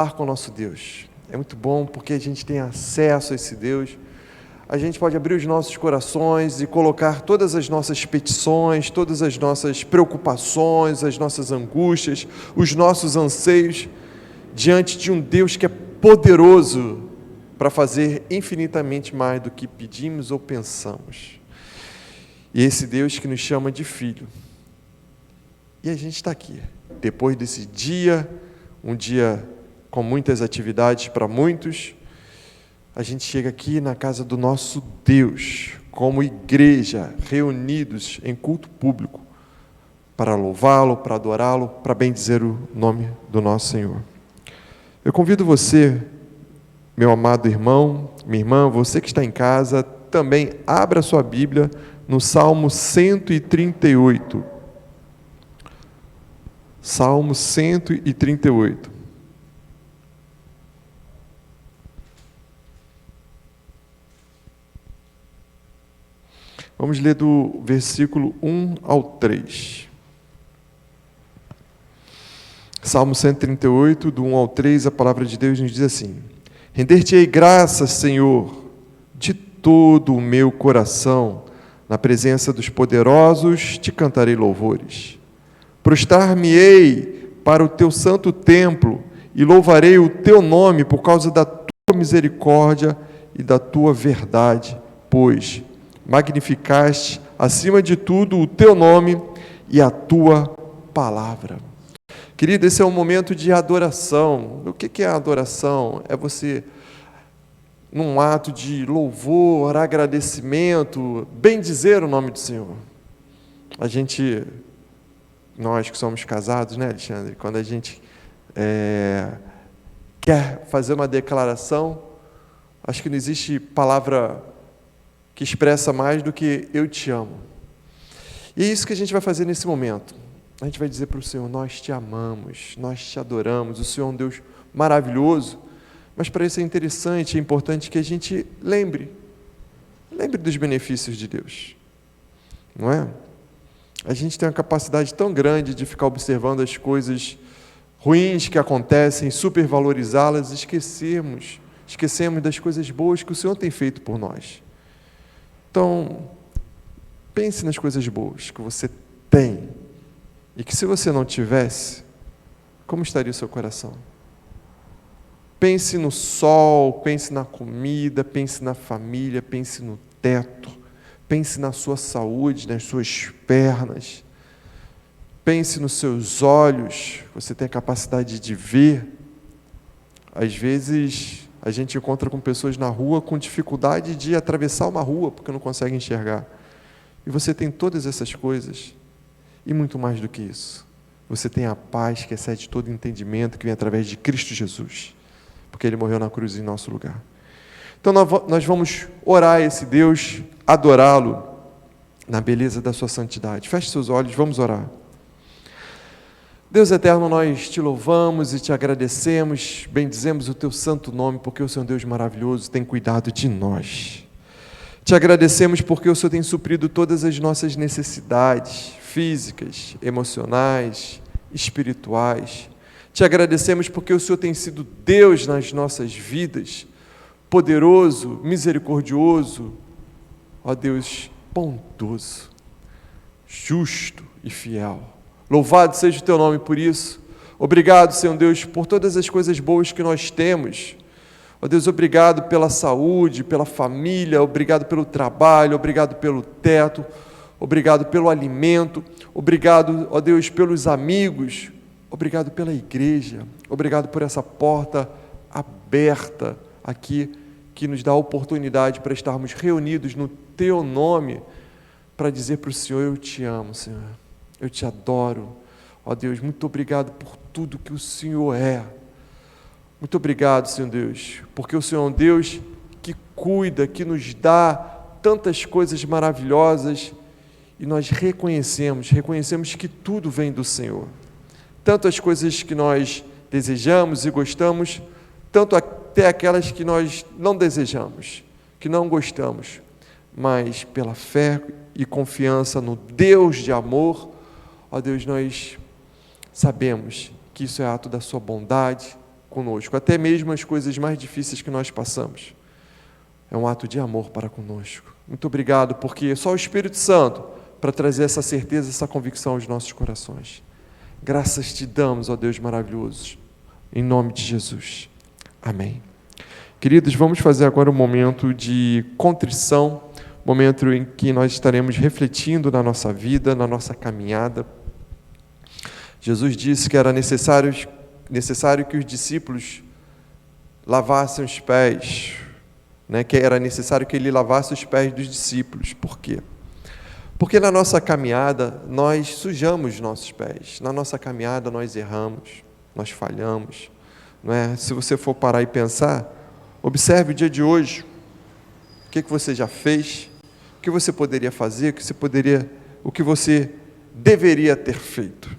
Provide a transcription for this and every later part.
com o nosso Deus. É muito bom porque a gente tem acesso a esse Deus. A gente pode abrir os nossos corações e colocar todas as nossas petições, todas as nossas preocupações, as nossas angústias, os nossos anseios diante de um Deus que é poderoso para fazer infinitamente mais do que pedimos ou pensamos. E esse Deus que nos chama de filho. E a gente está aqui, depois desse dia, um dia com muitas atividades para muitos, a gente chega aqui na casa do nosso Deus, como igreja, reunidos em culto público, para louvá-lo, para adorá-lo, para bendizer o nome do nosso Senhor. Eu convido você, meu amado irmão, minha irmã, você que está em casa, também abra sua Bíblia no Salmo 138. Salmo 138. Vamos ler do versículo 1 ao 3. Salmo 138, do 1 ao 3, a palavra de Deus nos diz assim: Render-te-ei graças, Senhor, de todo o meu coração, na presença dos poderosos te cantarei louvores. Prostrar-me-ei para o teu santo templo e louvarei o teu nome por causa da tua misericórdia e da tua verdade, pois magnificaste acima de tudo o teu nome e a tua palavra. Querido, esse é um momento de adoração. O que é a adoração? É você, num ato de louvor, agradecimento, bendizer o nome do Senhor. Nós que somos casados, né, Alexandre? Quando a gente quer fazer uma declaração, acho que não existe palavra que expressa mais do que eu te amo. E é isso que a gente vai fazer nesse momento. A gente vai dizer para o Senhor: nós te amamos, nós te adoramos, o Senhor é um Deus maravilhoso, mas para isso é interessante, é importante que a gente lembre dos benefícios de Deus, não é? A gente tem uma capacidade tão grande de ficar observando as coisas ruins que acontecem, supervalorizá-las, esquecemos das coisas boas que o Senhor tem feito por nós. Então, pense nas coisas boas que você tem, e que se você não tivesse, como estaria o seu coração? Pense no sol, pense na comida, pense na família, pense no teto, pense na sua saúde, nas suas pernas, pense nos seus olhos, você tem a capacidade de ver. Às vezes, a gente encontra com pessoas na rua com dificuldade de atravessar uma rua, porque não consegue enxergar. E você tem todas essas coisas, e muito mais do que isso. Você tem a paz que excede todo entendimento, que vem através de Cristo Jesus, porque Ele morreu na cruz em nosso lugar. Então nós vamos orar a esse Deus, adorá-lo na beleza da sua santidade. Feche seus olhos, vamos orar. Deus eterno, nós te louvamos e te agradecemos, bendizemos o teu santo nome, porque o Senhor Deus maravilhoso tem cuidado de nós. Te agradecemos porque o Senhor tem suprido todas as nossas necessidades físicas, emocionais, espirituais. Te agradecemos porque o Senhor tem sido Deus nas nossas vidas, poderoso, misericordioso, ó Deus, bondoso, justo e fiel. Louvado seja o teu nome por isso. Obrigado, Senhor Deus, por todas as coisas boas que nós temos. Ó Deus, obrigado pela saúde, pela família, obrigado pelo trabalho, obrigado pelo teto, obrigado pelo alimento, obrigado, ó Deus, pelos amigos, obrigado pela igreja, obrigado por essa porta aberta aqui, que nos dá a oportunidade para estarmos reunidos no teu nome, para dizer para o Senhor: eu te amo, Senhor, eu te adoro. Ó Deus, muito obrigado por tudo que o Senhor é. Muito obrigado, Senhor Deus, porque o Senhor é um Deus que cuida, que nos dá tantas coisas maravilhosas, e nós reconhecemos que tudo vem do Senhor. Tanto as coisas que nós desejamos e gostamos, tanto até aquelas que nós não desejamos, que não gostamos, mas pela fé e confiança no Deus de amor, ó Deus, nós sabemos que isso é ato da sua bondade, conosco, até mesmo as coisas mais difíceis que nós passamos. É um ato de amor para conosco. Muito obrigado, porque só o Espírito Santo para trazer essa certeza, essa convicção aos nossos corações. Graças te damos, ó Deus maravilhoso, em nome de Jesus. Amém. Queridos, vamos fazer agora um momento de contrição, momento em que nós estaremos refletindo na nossa vida, na nossa caminhada. Jesus disse que era necessário que os discípulos lavassem os pés, que era necessário que ele lavasse os pés dos discípulos. Por quê? Porque na nossa caminhada nós sujamos nossos pés, na nossa caminhada nós erramos, nós falhamos, não é? Se você for parar e pensar, observe o dia de hoje, o que você já fez, o que você poderia fazer, o que você deveria ter feito.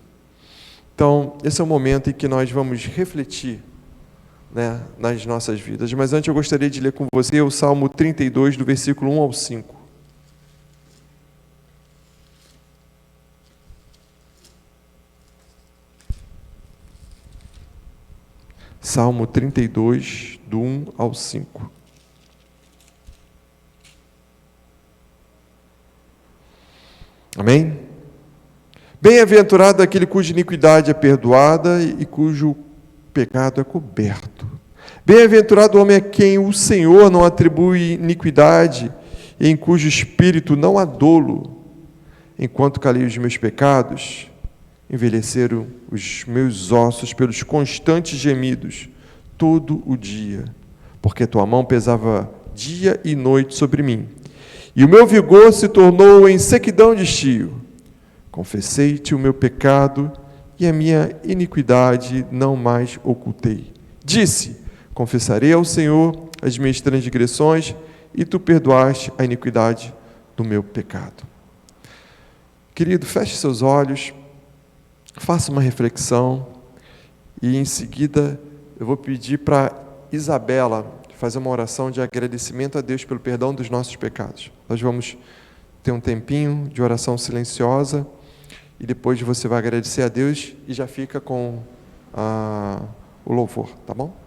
Então, esse é o momento em que nós vamos refletir, nas nossas vidas. Mas antes eu gostaria de ler com você o Salmo 32, do versículo 1 ao 5. Salmo 32, do 1 ao 5. Amém? Bem-aventurado aquele cuja iniquidade é perdoada e cujo pecado é coberto. Bem-aventurado o homem a quem o Senhor não atribui iniquidade e em cujo espírito não há dolo. Enquanto calei os meus pecados, envelheceram os meus ossos pelos constantes gemidos todo o dia, porque tua mão pesava dia e noite sobre mim, e o meu vigor se tornou em sequidão de estio. Confessei-te o meu pecado e a minha iniquidade não mais ocultei. Disse: confessarei ao Senhor as minhas transgressões, e tu perdoaste a iniquidade do meu pecado. Querido, feche seus olhos, faça uma reflexão, e em seguida eu vou pedir para Isabela fazer uma oração de agradecimento a Deus pelo perdão dos nossos pecados. Nós vamos ter um tempinho de oração silenciosa, e depois você vai agradecer a Deus e já fica com o louvor, tá bom?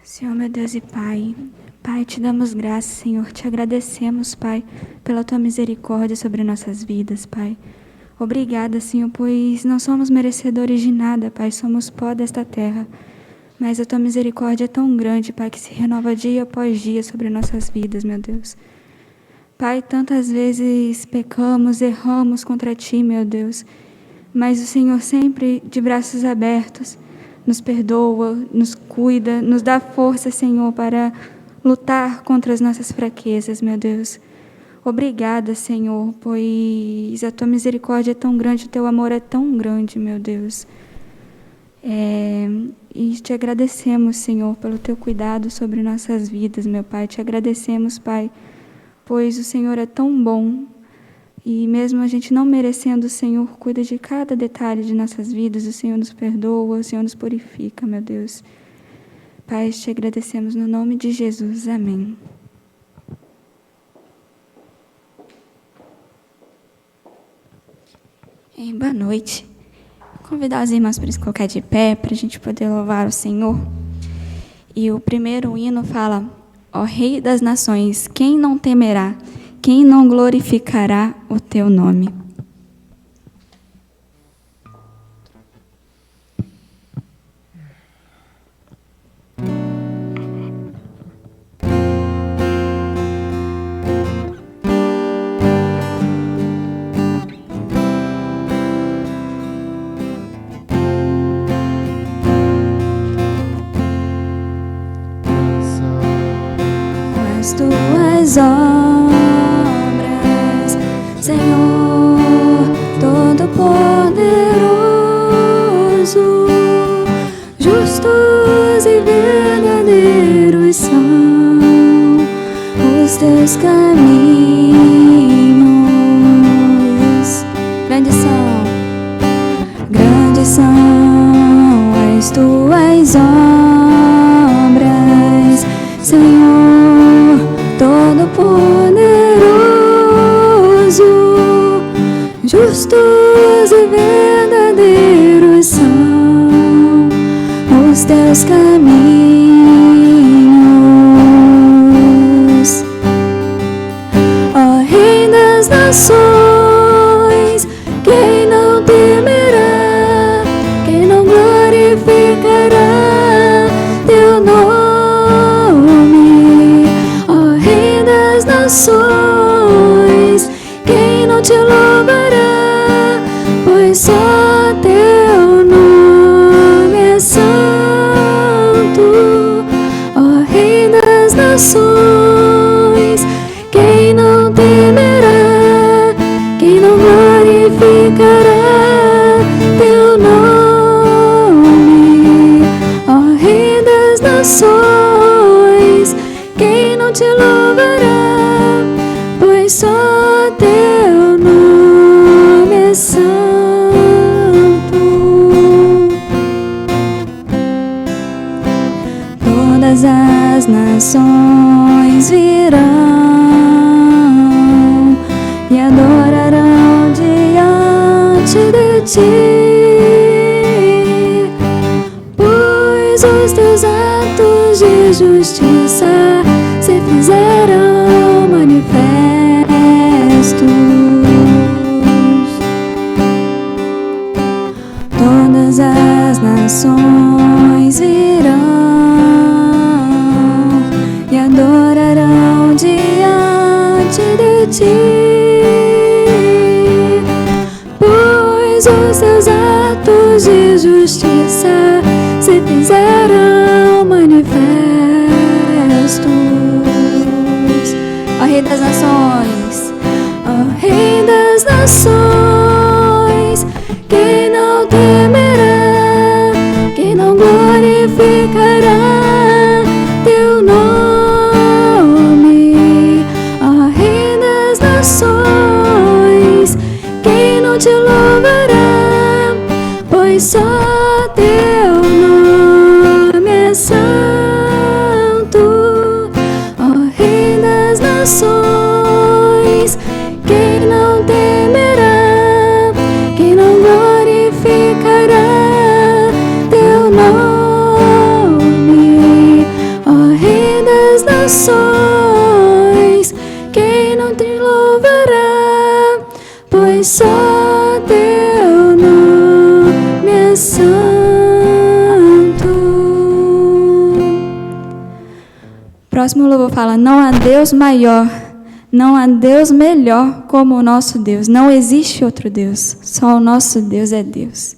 Senhor, meu Deus e Pai, te damos graças, Senhor, te agradecemos, Pai, pela Tua misericórdia sobre nossas vidas, Pai. Obrigada, Senhor, pois não somos merecedores de nada, Pai, somos pó desta terra, mas a Tua misericórdia é tão grande, Pai, que se renova dia após dia sobre nossas vidas, meu Deus. Pai, tantas vezes pecamos, erramos contra Ti, meu Deus, mas o Senhor sempre de braços abertos nos perdoa, nos cuida, nos dá força, Senhor, para lutar contra as nossas fraquezas, meu Deus. Obrigada, Senhor, pois a Tua misericórdia é tão grande, o Teu amor é tão grande, meu Deus. E te agradecemos, Senhor, pelo Teu cuidado sobre nossas vidas, meu Pai. Te agradecemos, Pai, pois o Senhor é tão bom. E mesmo a gente não merecendo, o Senhor cuida de cada detalhe de nossas vidas, o Senhor nos perdoa, o Senhor nos purifica, meu Deus. Pai, te agradecemos no nome de Jesus. Amém. Boa noite. Vou convidar os irmãos para se colocar de pé, para a gente poder louvar o Senhor. E o primeiro hino fala: ó Rei das Nações, quem não temerá? Quem não glorificará o Teu nome? as tuas obras, Senhor Todo-Poderoso. Justos e verdadeiros são os teus caminhos. Grandes são as tuas obras, Senhor Todo-Poderoso. Justos e verdadeiros são os teus caminhos. Ó Rei das nações, quem não temerá, quem não glorificará teu nome? Ó Rei das nações, quem não te louvará, pois só teu nome é santo. Ó Rei das nações, quem não temerá, quem não glorificará teu nome? Ó Rei das nações, quem não te louvará, pois só teu nome é santo. Todas as nações virão e adorarão diante de ti, pois os teus atos de justiça se fizeram manifestos. Todas as nações virão e adorarão diante de ti, pois os teus atos de justiça se fizeram manifestos. Ó Rei das nações, ó Rei das nações, quem não temerá, quem não glorificará teu nome? Ó Rei das nações, quem não te louvará, pois só teu nome é santo. Ó Rei das nações, quem não temerá, quem não glorificará teu nome? Ó Rei das nações, quem não te louvará, pois só teu nome é santo. Próximo louvor fala: não há Deus maior, não há Deus melhor como o nosso Deus. Não existe outro Deus, só o nosso Deus é Deus.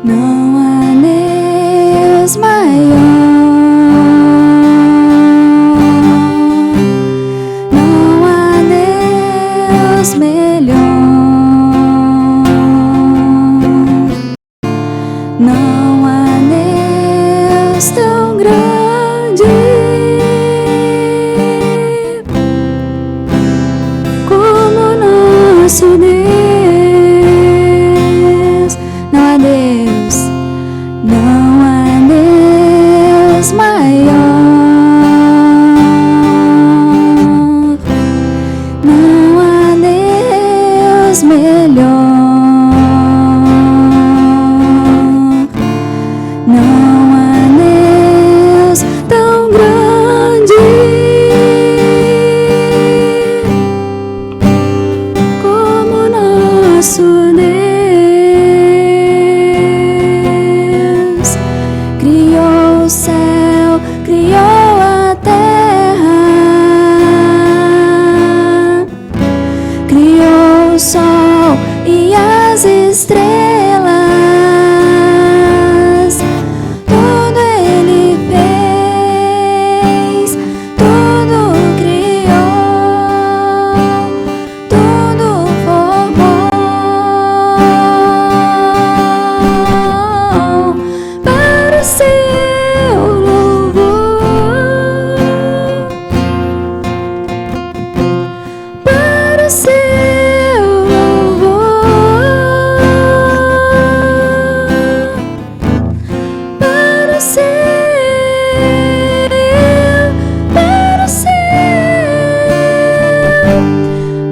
Não há Deus maior, não há Deus melhor. estrelas, tudo Ele fez, tudo criou, tudo formou para o seu louvor, para o seu louvor, para o seu, para o seu,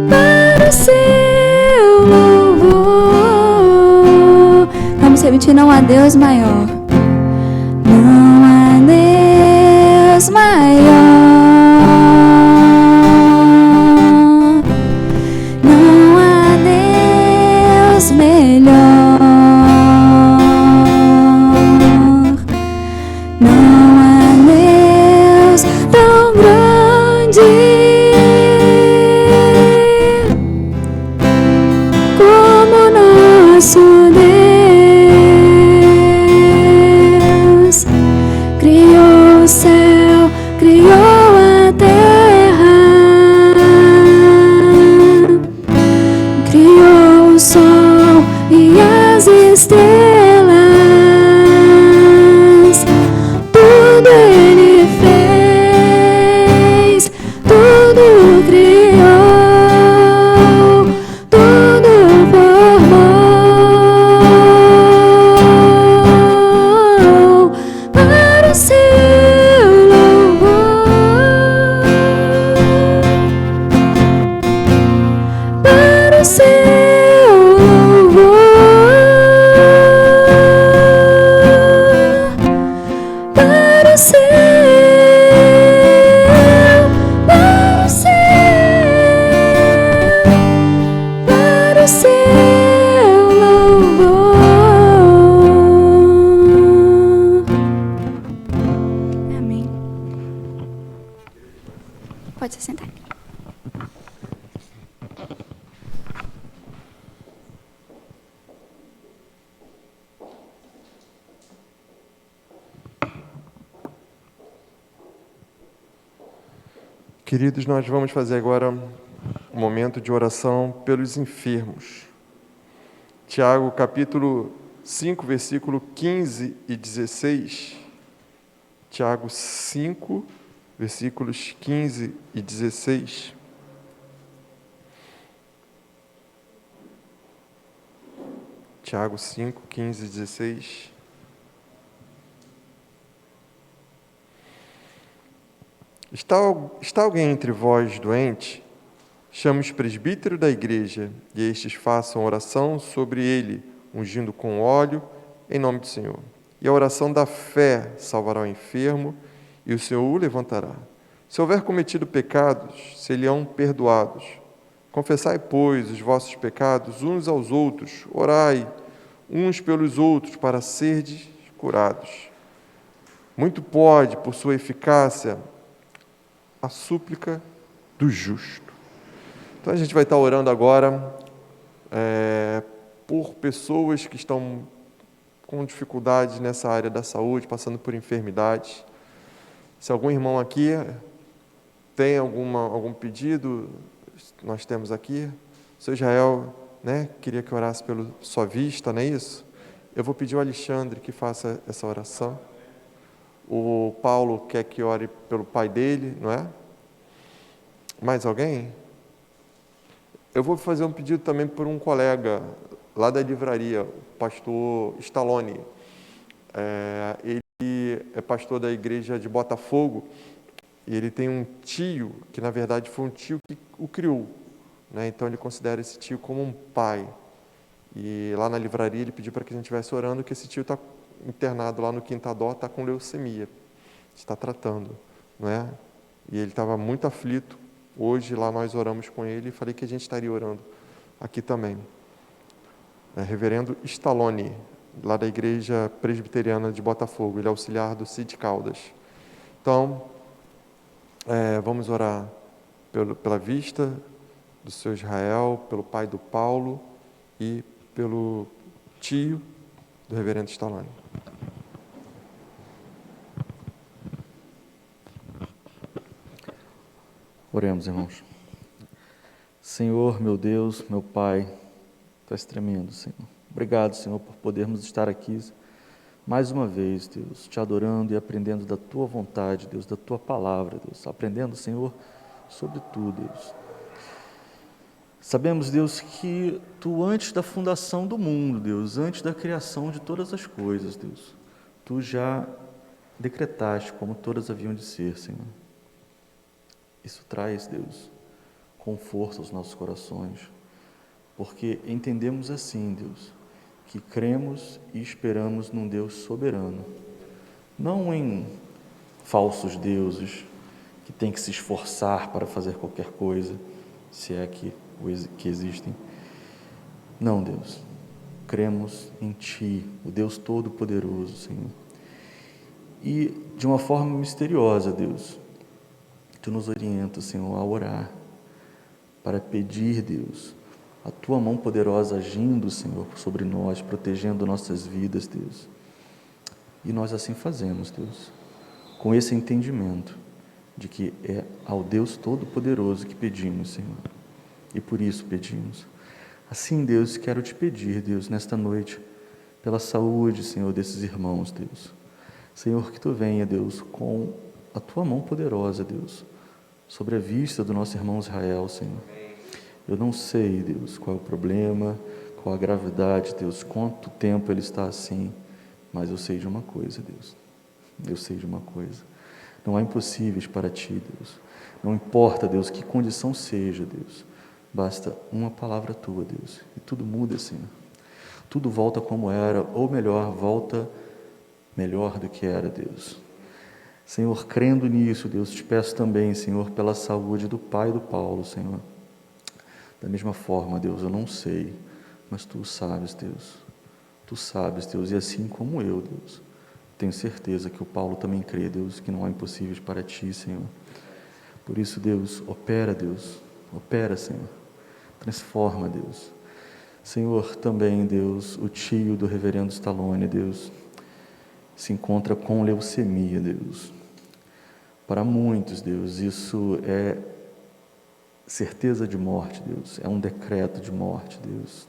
para o seu louvor. Vamos repetir: não há Deus maior. Não há Deus maior, não há Deus melhor, não há Deus tão grande como nosso Deus. Criou o céu, criou a terra, criou o sol e as estrelas, tudo Ele fez, tudo criou, tudo formou para o seu louvor, para o seu louvor, para o seu, para o seu, para o seu louvor. Amém. Pode se sentar. Queridos, nós vamos fazer agora um momento de oração pelos enfermos. Tiago, capítulo 5, versículo 15 e 16. Tiago 5, versículos 15 e 16. Tiago 5, 15 e 16. Está alguém entre vós doente? Chame os presbíteros da igreja, e estes façam oração sobre ele, ungindo com óleo, em nome do Senhor. E a oração da fé salvará o enfermo, e o Senhor o levantará. Se houver cometido pecados, serão perdoados. Confessai, pois, os vossos pecados uns aos outros, orai uns pelos outros, para serdes curados. Muito pode, por sua eficácia, a súplica do justo. Então a gente vai estar orando agora por pessoas que estão com dificuldades nessa área da saúde, passando por enfermidades. Se algum irmão aqui tem algum pedido, nós temos aqui. O seu Israel, queria que orasse pela sua vista, não é isso? Eu vou pedir ao Alexandre que faça essa oração. O Paulo quer que ore pelo pai dele, não é? Mais alguém? Eu vou fazer um pedido também por um colega lá da livraria, o pastor Stallone. Ele é pastor da igreja de Botafogo e ele tem um tio que, na verdade, foi um tio que o criou, né? Então, ele considera esse tio como um pai. E lá na livraria ele pediu para que a gente estivesse orando, que esse tio está internado lá no Quintadó, está com leucemia, está tratando, não é? E ele estava muito aflito. Hoje lá nós oramos com ele e falei que a gente estaria orando aqui também. Reverendo Stallone, lá da Igreja Presbiteriana de Botafogo, ele é auxiliar do Cid Caldas. Então, vamos orar pela vista do seu Israel, pelo pai do Paulo e pelo tio do reverendo Stallone. Oremos, irmãos. Senhor, meu Deus, meu Pai, Tu és tremendo, Senhor. Obrigado, Senhor, por podermos estar aqui mais uma vez, Deus, Te adorando e aprendendo da Tua vontade, Deus, da Tua palavra, Deus, aprendendo, Senhor, sobre Tu, Deus. Sabemos, Deus, que Tu, antes da fundação do mundo, Deus, antes da criação de todas as coisas, Deus, Tu já decretaste como todas haviam de ser, Senhor. Isso traz, Deus, conforto aos nossos corações, porque entendemos assim, Deus, que cremos e esperamos num Deus soberano, não em falsos deuses que têm que se esforçar para fazer qualquer coisa, se é que existem. Não, Deus, cremos em Ti, o Deus Todo-Poderoso, Senhor. E de uma forma misteriosa, Deus, Tu nos orienta, Senhor, a orar, para pedir, Deus, a Tua mão poderosa agindo, Senhor, sobre nós, protegendo nossas vidas, Deus. E nós assim fazemos, Deus, com esse entendimento de que é ao Deus Todo-Poderoso que pedimos, Senhor. E por isso pedimos. Assim, Deus, quero Te pedir, Deus, nesta noite, pela saúde, Senhor, desses irmãos, Deus. Senhor, que Tu venha, Deus, com a Tua mão poderosa, Deus, sobre a vista do nosso irmão Israel, Senhor. Eu não sei, Deus, qual é o problema, qual a gravidade, Deus, quanto tempo ele está assim, mas eu sei de uma coisa, Deus. Eu sei de uma coisa. Não há impossíveis para Ti, Deus. Não importa, Deus, que condição seja, Deus. Basta uma palavra Tua, Deus, e tudo muda, Senhor. Tudo volta como era, ou melhor, volta melhor do que era, Deus. Senhor, crendo nisso, Deus, Te peço também, Senhor, pela saúde do pai do Paulo, Senhor. Da mesma forma, Deus, eu não sei, mas Tu sabes, Deus. Tu sabes, Deus, e assim como eu, Deus, tenho certeza que o Paulo também crê, Deus, que não há impossíveis para Ti, Senhor. Por isso, Deus, opera, Senhor. Transforma, Deus. Senhor, também, Deus, o tio do reverendo Stallone, Deus, se encontra com leucemia, Deus. Para muitos, Deus, isso é certeza de morte, Deus, é um decreto de morte, Deus.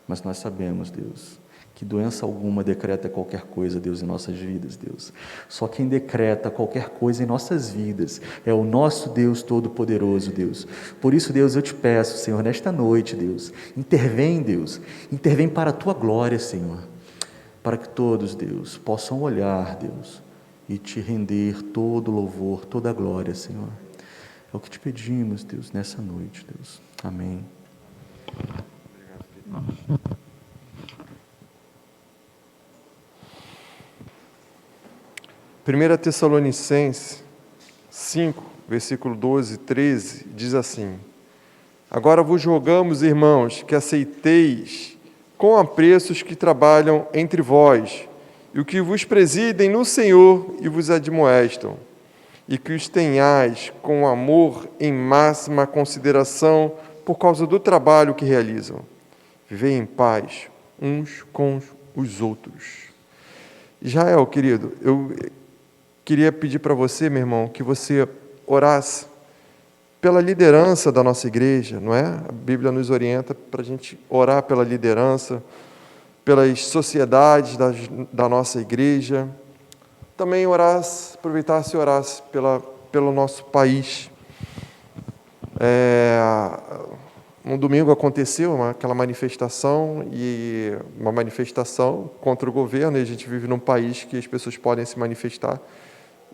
Mas nós sabemos, Deus, que doença alguma decreta qualquer coisa, Deus, em nossas vidas, Deus. Só quem decreta qualquer coisa em nossas vidas é o nosso Deus Todo-Poderoso, Deus. Por isso, Deus, eu Te peço, Senhor, nesta noite, Deus, Deus, intervém para a Tua glória, Senhor, para que todos, Deus, possam olhar, Deus, e Te render todo louvor, toda glória, Senhor. É o que Te pedimos, Deus, nessa noite, Deus. Amém. Primeira Tessalonicenses 5, versículo 12 e 13, diz assim: Agora vos rogamos, irmãos, que aceiteis com apreço os que trabalham entre vós, e o que vos presidem no Senhor e vos admoestam, e que os tenhais com amor em máxima consideração por causa do trabalho que realizam. Vivei em paz uns com os outros. Israel, querido, eu queria pedir para você, meu irmão, que você orasse pela liderança da nossa igreja, não é? A Bíblia nos orienta para a gente orar pela liderança, pelas sociedades da nossa igreja. Também orasse, aproveitasse e orasse pelo nosso país. No domingo aconteceu aquela manifestação, e uma manifestação contra o governo, e a gente vive num país que as pessoas podem se manifestar,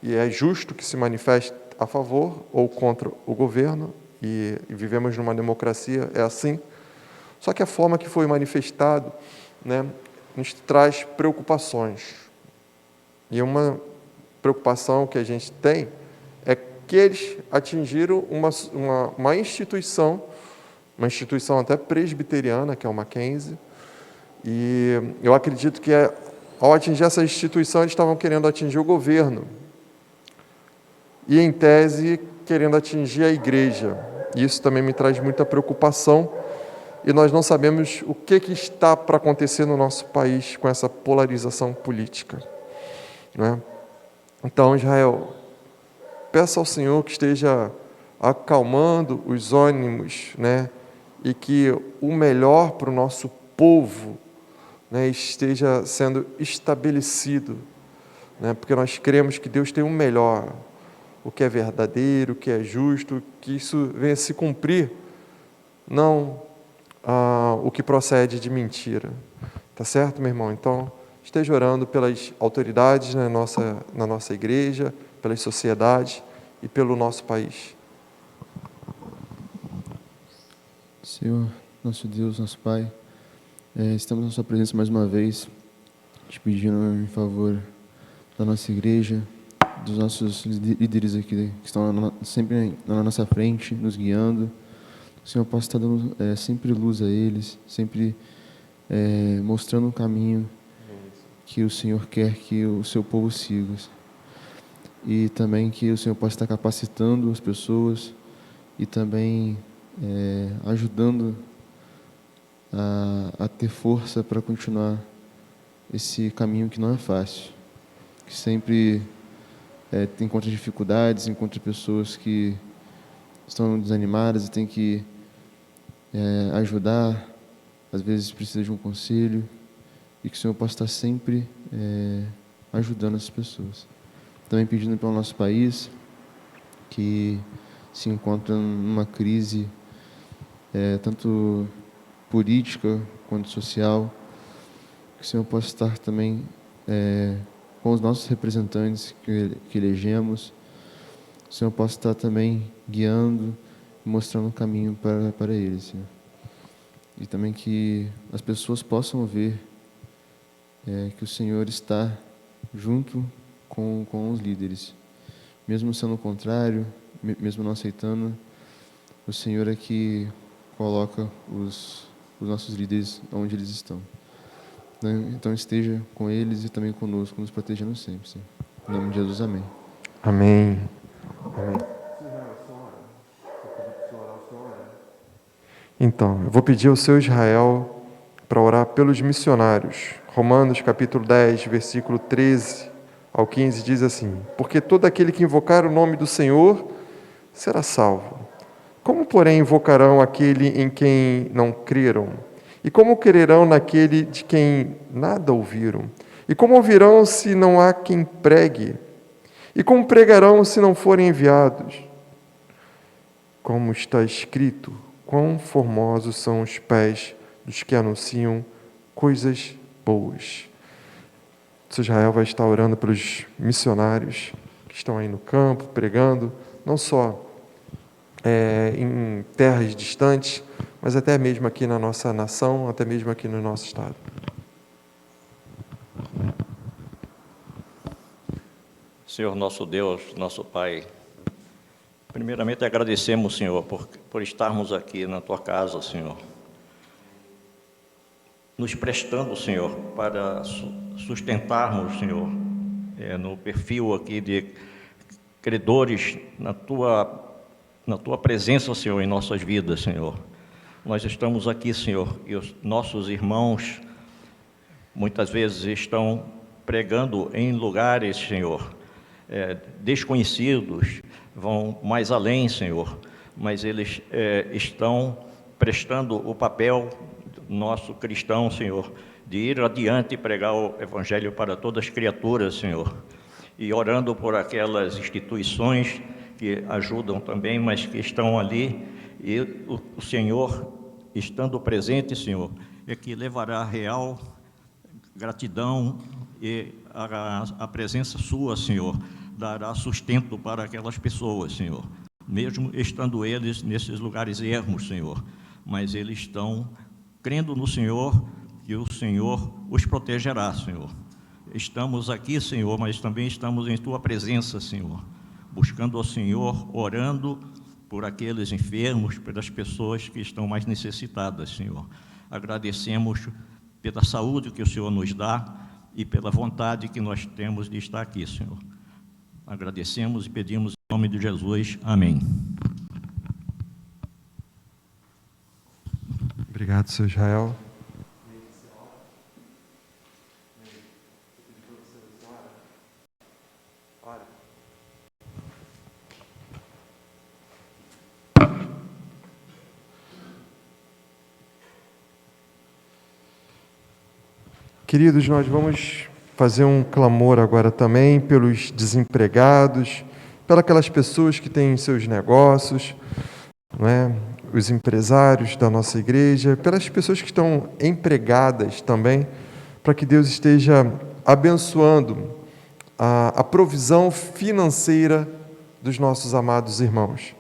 e é justo que se manifeste a favor ou contra o governo, e vivemos numa democracia, é assim. Só que a forma que foi manifestado, né, nos traz preocupações. E uma preocupação que a gente tem é que eles atingiram uma instituição até presbiteriana, que é o Mackenzie, e eu acredito que ao atingir essa instituição, eles estavam querendo atingir o governo, e em tese, querendo atingir a igreja. Isso também me traz muita preocupação, e nós não sabemos o que está para acontecer no nosso país com essa polarização política, né? Então, Israel, peça ao Senhor que esteja acalmando os ânimos, né? E que o melhor para o nosso povo, né, esteja sendo estabelecido, né? Porque nós cremos que Deus tem um melhor, o que é verdadeiro, o que é justo, que isso venha a se cumprir, não o que procede de mentira. Tá certo, meu irmão? Então, esteja orando pelas autoridades na nossa igreja, pelas sociedades e pelo nosso país. Senhor, nosso Deus, nosso Pai, estamos na sua presença mais uma vez, te pedindo em favor da nossa igreja, dos nossos líderes aqui que estão sempre na nossa frente, nos guiando. O Senhor possa estar dando sempre luz a eles, sempre mostrando o caminho que o Senhor quer que o seu povo siga. E também que o Senhor possa estar capacitando as pessoas e também ajudando a ter força para continuar esse caminho que não é fácil, que sempre encontra dificuldades, encontra pessoas que estão desanimadas e tem que ajudar, às vezes precisa de um conselho, e que o Senhor possa estar sempre ajudando essas pessoas. Também pedindo pelo nosso país, que se encontra numa crise tanto política quanto social, que o Senhor possa estar também com os nossos representantes que elegemos, o Senhor possa estar também guiando, mostrando o caminho para eles, Senhor. E também que as pessoas possam ver que o Senhor está junto com os líderes, mesmo sendo o contrário, mesmo não aceitando, o Senhor é que coloca os nossos líderes onde eles estão. Então esteja com eles e também conosco, nos protegendo sempre, Senhor. Em nome de Jesus, amém. Amém. Amém. Então, eu vou pedir ao seu Israel para orar pelos missionários. Romanos capítulo 10, versículo 13 ao 15 diz assim: porque todo aquele que invocar o nome do Senhor será salvo. Como, porém, invocarão aquele em quem não creram? E como crerão naquele de quem nada ouviram? E como ouvirão se não há quem pregue? E como pregarão se não forem enviados? Como está escrito, quão formosos são os pés dos que anunciam coisas boas. O Israel vai estar orando pelos missionários que estão aí no campo, pregando, não só em terras distantes, mas até mesmo aqui na nossa nação, até mesmo aqui no nosso estado. Senhor nosso Deus, nosso Pai, primeiramente agradecemos, Senhor, por estarmos aqui na Tua casa, Senhor, nos prestando, Senhor, para sustentarmos, Senhor, no perfil aqui de credores na Tua presença, Senhor, em nossas vidas, Senhor. Nós estamos aqui, Senhor, e os nossos irmãos muitas vezes estão pregando em lugares, Senhor, desconhecidos, vão mais além, Senhor, mas eles estão prestando o papel nosso cristão, Senhor, de ir adiante e pregar o Evangelho para todas as criaturas, Senhor, e orando por aquelas instituições que ajudam também, mas que estão ali, e o Senhor, estando presente, Senhor, é que levará real gratidão e a presença Sua, Senhor, dará sustento para aquelas pessoas, Senhor, mesmo estando eles nesses lugares ermos, Senhor, mas eles estão crendo no Senhor, que o Senhor os protegerá, Senhor. Estamos aqui, Senhor, mas também estamos em Tua presença, Senhor, buscando ao Senhor, orando por aqueles enfermos, pelas pessoas que estão mais necessitadas, Senhor. Agradecemos pela saúde que o Senhor nos dá e pela vontade que nós temos de estar aqui, Senhor. Agradecemos e pedimos em nome de Jesus. Amém. Obrigado, seu Israel. Queridos, nós vamos fazer um clamor agora também pelos desempregados, pelas aquelas pessoas que têm seus negócios, não é? Os empresários da nossa igreja, pelas pessoas que estão empregadas também, para que Deus esteja abençoando a provisão financeira dos nossos amados irmãos.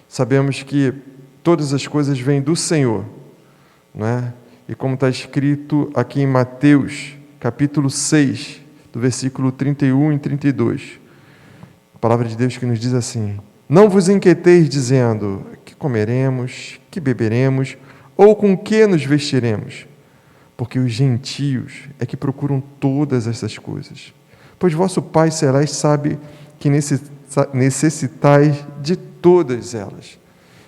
Sabemos que todas as coisas vêm do Senhor, não é? E como está escrito aqui em Mateus, capítulo 6, do versículo 31 e 32, a palavra de Deus que nos diz assim: não vos inquieteis dizendo, que comeremos, que beberemos, ou com que nos vestiremos, porque os gentios é que procuram todas essas coisas. Pois vosso Pai Celeste sabe que necessitais de todas elas.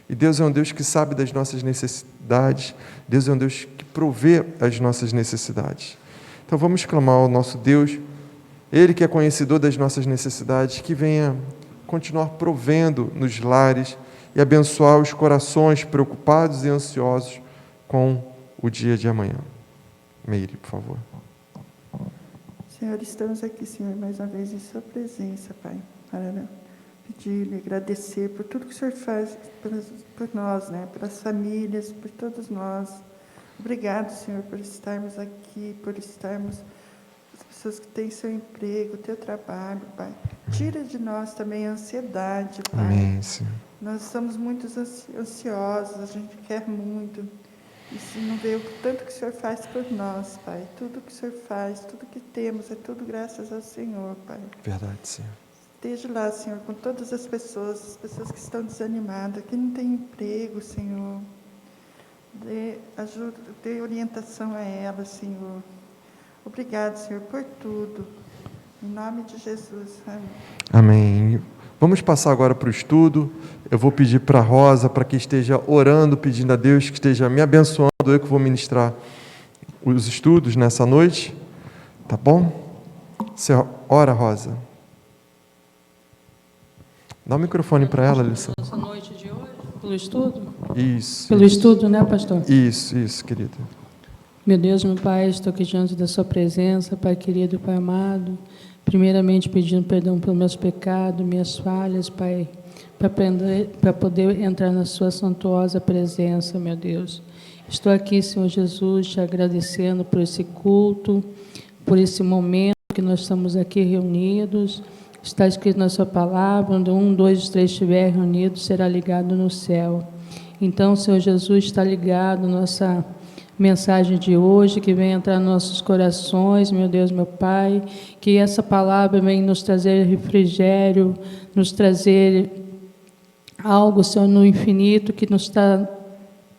E Deus é um Deus que sabe das nossas necessidades, Deus é um Deus que provê as nossas necessidades. Então vamos clamar ao nosso Deus, Ele que é conhecedor das nossas necessidades, que venha continuar provendo nos lares e abençoar os corações preocupados e ansiosos com o dia de amanhã. Meire, por favor. Senhor, estamos aqui, Senhor, mais uma vez em Sua presença, Pai, para pedir-lhe, agradecer por tudo que o Senhor faz por nós, né? Pelas famílias, por todos nós. Obrigado, Senhor, por estarmos aqui, por estarmos as pessoas que têm seu emprego, teu trabalho, Pai. Tira de nós também a ansiedade, Pai. Amém, Senhor. Nós estamos muito ansiosos, a gente quer muito. E se não vê o tanto que o Senhor faz por nós, Pai. Tudo que o Senhor faz, tudo que temos, é tudo graças ao Senhor, Pai. Verdade, Senhor. Esteja lá, Senhor, com todas as pessoas que estão desanimadas, que não têm emprego, Senhor. Dê ajuda, dê orientação a elas, Senhor. Obrigado, Senhor, por tudo. Em nome de Jesus. Amém. Amém. Vamos passar agora para o estudo. Eu vou pedir para a Rosa para que esteja orando, pedindo a Deus que esteja me abençoando. Eu que vou ministrar os estudos nessa noite. Tá bom? Você ora, Rosa. Dá o microfone para ela, Alissa. Essa noite de hoje, pelo estudo? Isso. Pelo estudo, né, pastor? Isso, querida. Meu Deus, meu Pai, estou aqui diante da Sua presença, Pai querido, Pai amado. Primeiramente pedindo perdão pelos meus pecados, minhas falhas, Pai, para poder entrar na Sua suntuosa presença, meu Deus. Estou aqui, Senhor Jesus, te agradecendo por esse culto, por esse momento que nós estamos aqui reunidos. Está escrito na Sua palavra, onde 1, 2, 3 estiver reunido, será ligado no céu. Então, Senhor Jesus, está ligado nossa mensagem de hoje, que vem entrar nos nossos corações, meu Deus, meu Pai, que essa palavra vem nos trazer refrigério, nos trazer algo, Senhor, no infinito, que nos está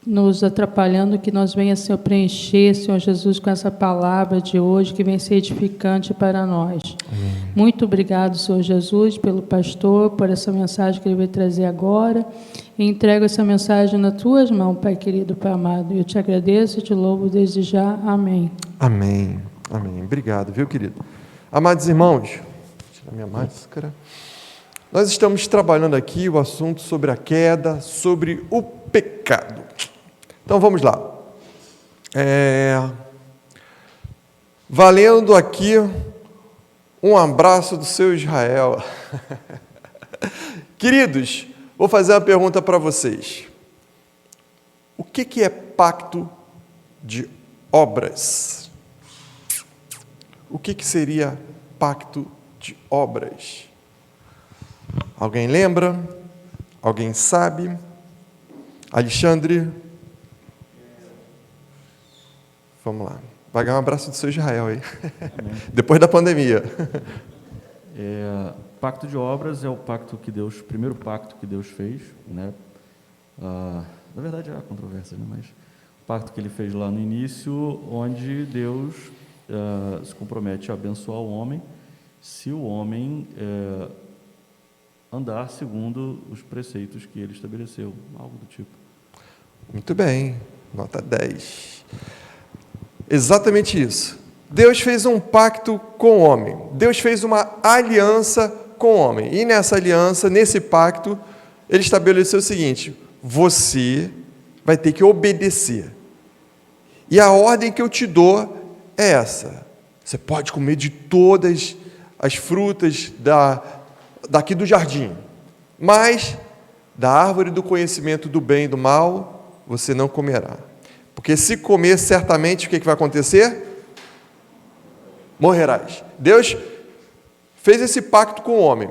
nos atrapalhando, que nós venha, Senhor, preencher, Senhor Jesus, com essa palavra de hoje, que vem ser edificante para nós. Amém. Muito obrigado, Senhor Jesus, pelo pastor, por essa mensagem que ele vai trazer agora, e entrego essa mensagem nas tuas mãos, Pai querido, Pai amado. Eu te agradeço e te louvo desde já. Amém. Amém. Amém. Obrigado, viu, querido? Amados irmãos, vou tirar minha máscara. Nós estamos trabalhando aqui o assunto sobre a queda, sobre o pecado. Então vamos lá. Valendo aqui um abraço do seu Israel. Queridos, vou fazer uma pergunta para vocês. O que é pacto de obras? O que seria pacto de obras? Alguém lembra? Alguém sabe? Alexandre? Vamos lá. Vai ganhar um abraço do seu Israel aí. Depois da pandemia. Pacto de obras é o pacto que Deus, o primeiro pacto que Deus fez, né? Na verdade há controvérsia, né? Mas o pacto que Ele fez lá no início, onde Deus se compromete a abençoar o homem, se o homem andar segundo os preceitos que Ele estabeleceu, algo do tipo. Muito bem, Nota 10. Exatamente isso. Deus fez um pacto com o homem. Deus fez uma aliança com o homem. E nessa aliança, nesse pacto, ele estabeleceu o seguinte: você vai ter que obedecer. E a ordem que eu te dou é essa. Você pode comer de todas as frutas daqui do jardim, mas da árvore do conhecimento do bem e do mal, você não comerá. Porque se comer, certamente, o que vai acontecer? Morrerás. Deus fez esse pacto com o homem.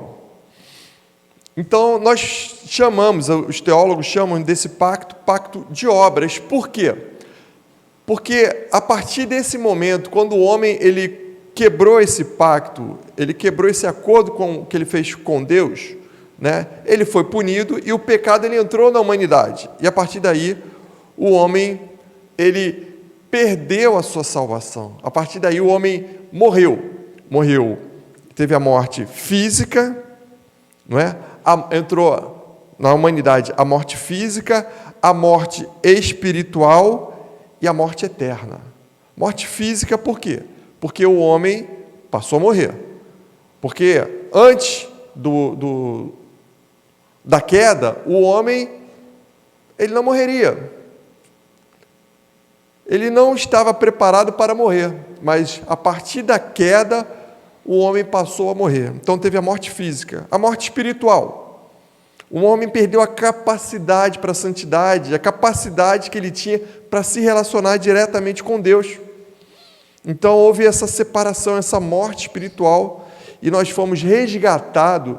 Então, nós chamamos, os teólogos chamam desse pacto de obras. Por quê? Porque a partir desse momento, quando o homem ele quebrou esse pacto, ele quebrou esse acordo que ele fez com Deus, né? Ele foi punido e o pecado ele entrou na humanidade. E a partir daí, o homem ele perdeu a sua salvação. A partir daí, o homem morreu. Teve a morte física, não é? Entrou na humanidade a morte física, a morte espiritual e a morte eterna. Morte física por quê? Porque o homem passou a morrer. Porque antes da queda, o homem ele não morreria. Ele não estava preparado para morrer, mas a partir da queda, o homem passou a morrer. Então teve a morte física, a morte espiritual. O homem perdeu a capacidade para a santidade, a capacidade que ele tinha para se relacionar diretamente com Deus. Então houve essa separação, essa morte espiritual, e nós fomos resgatados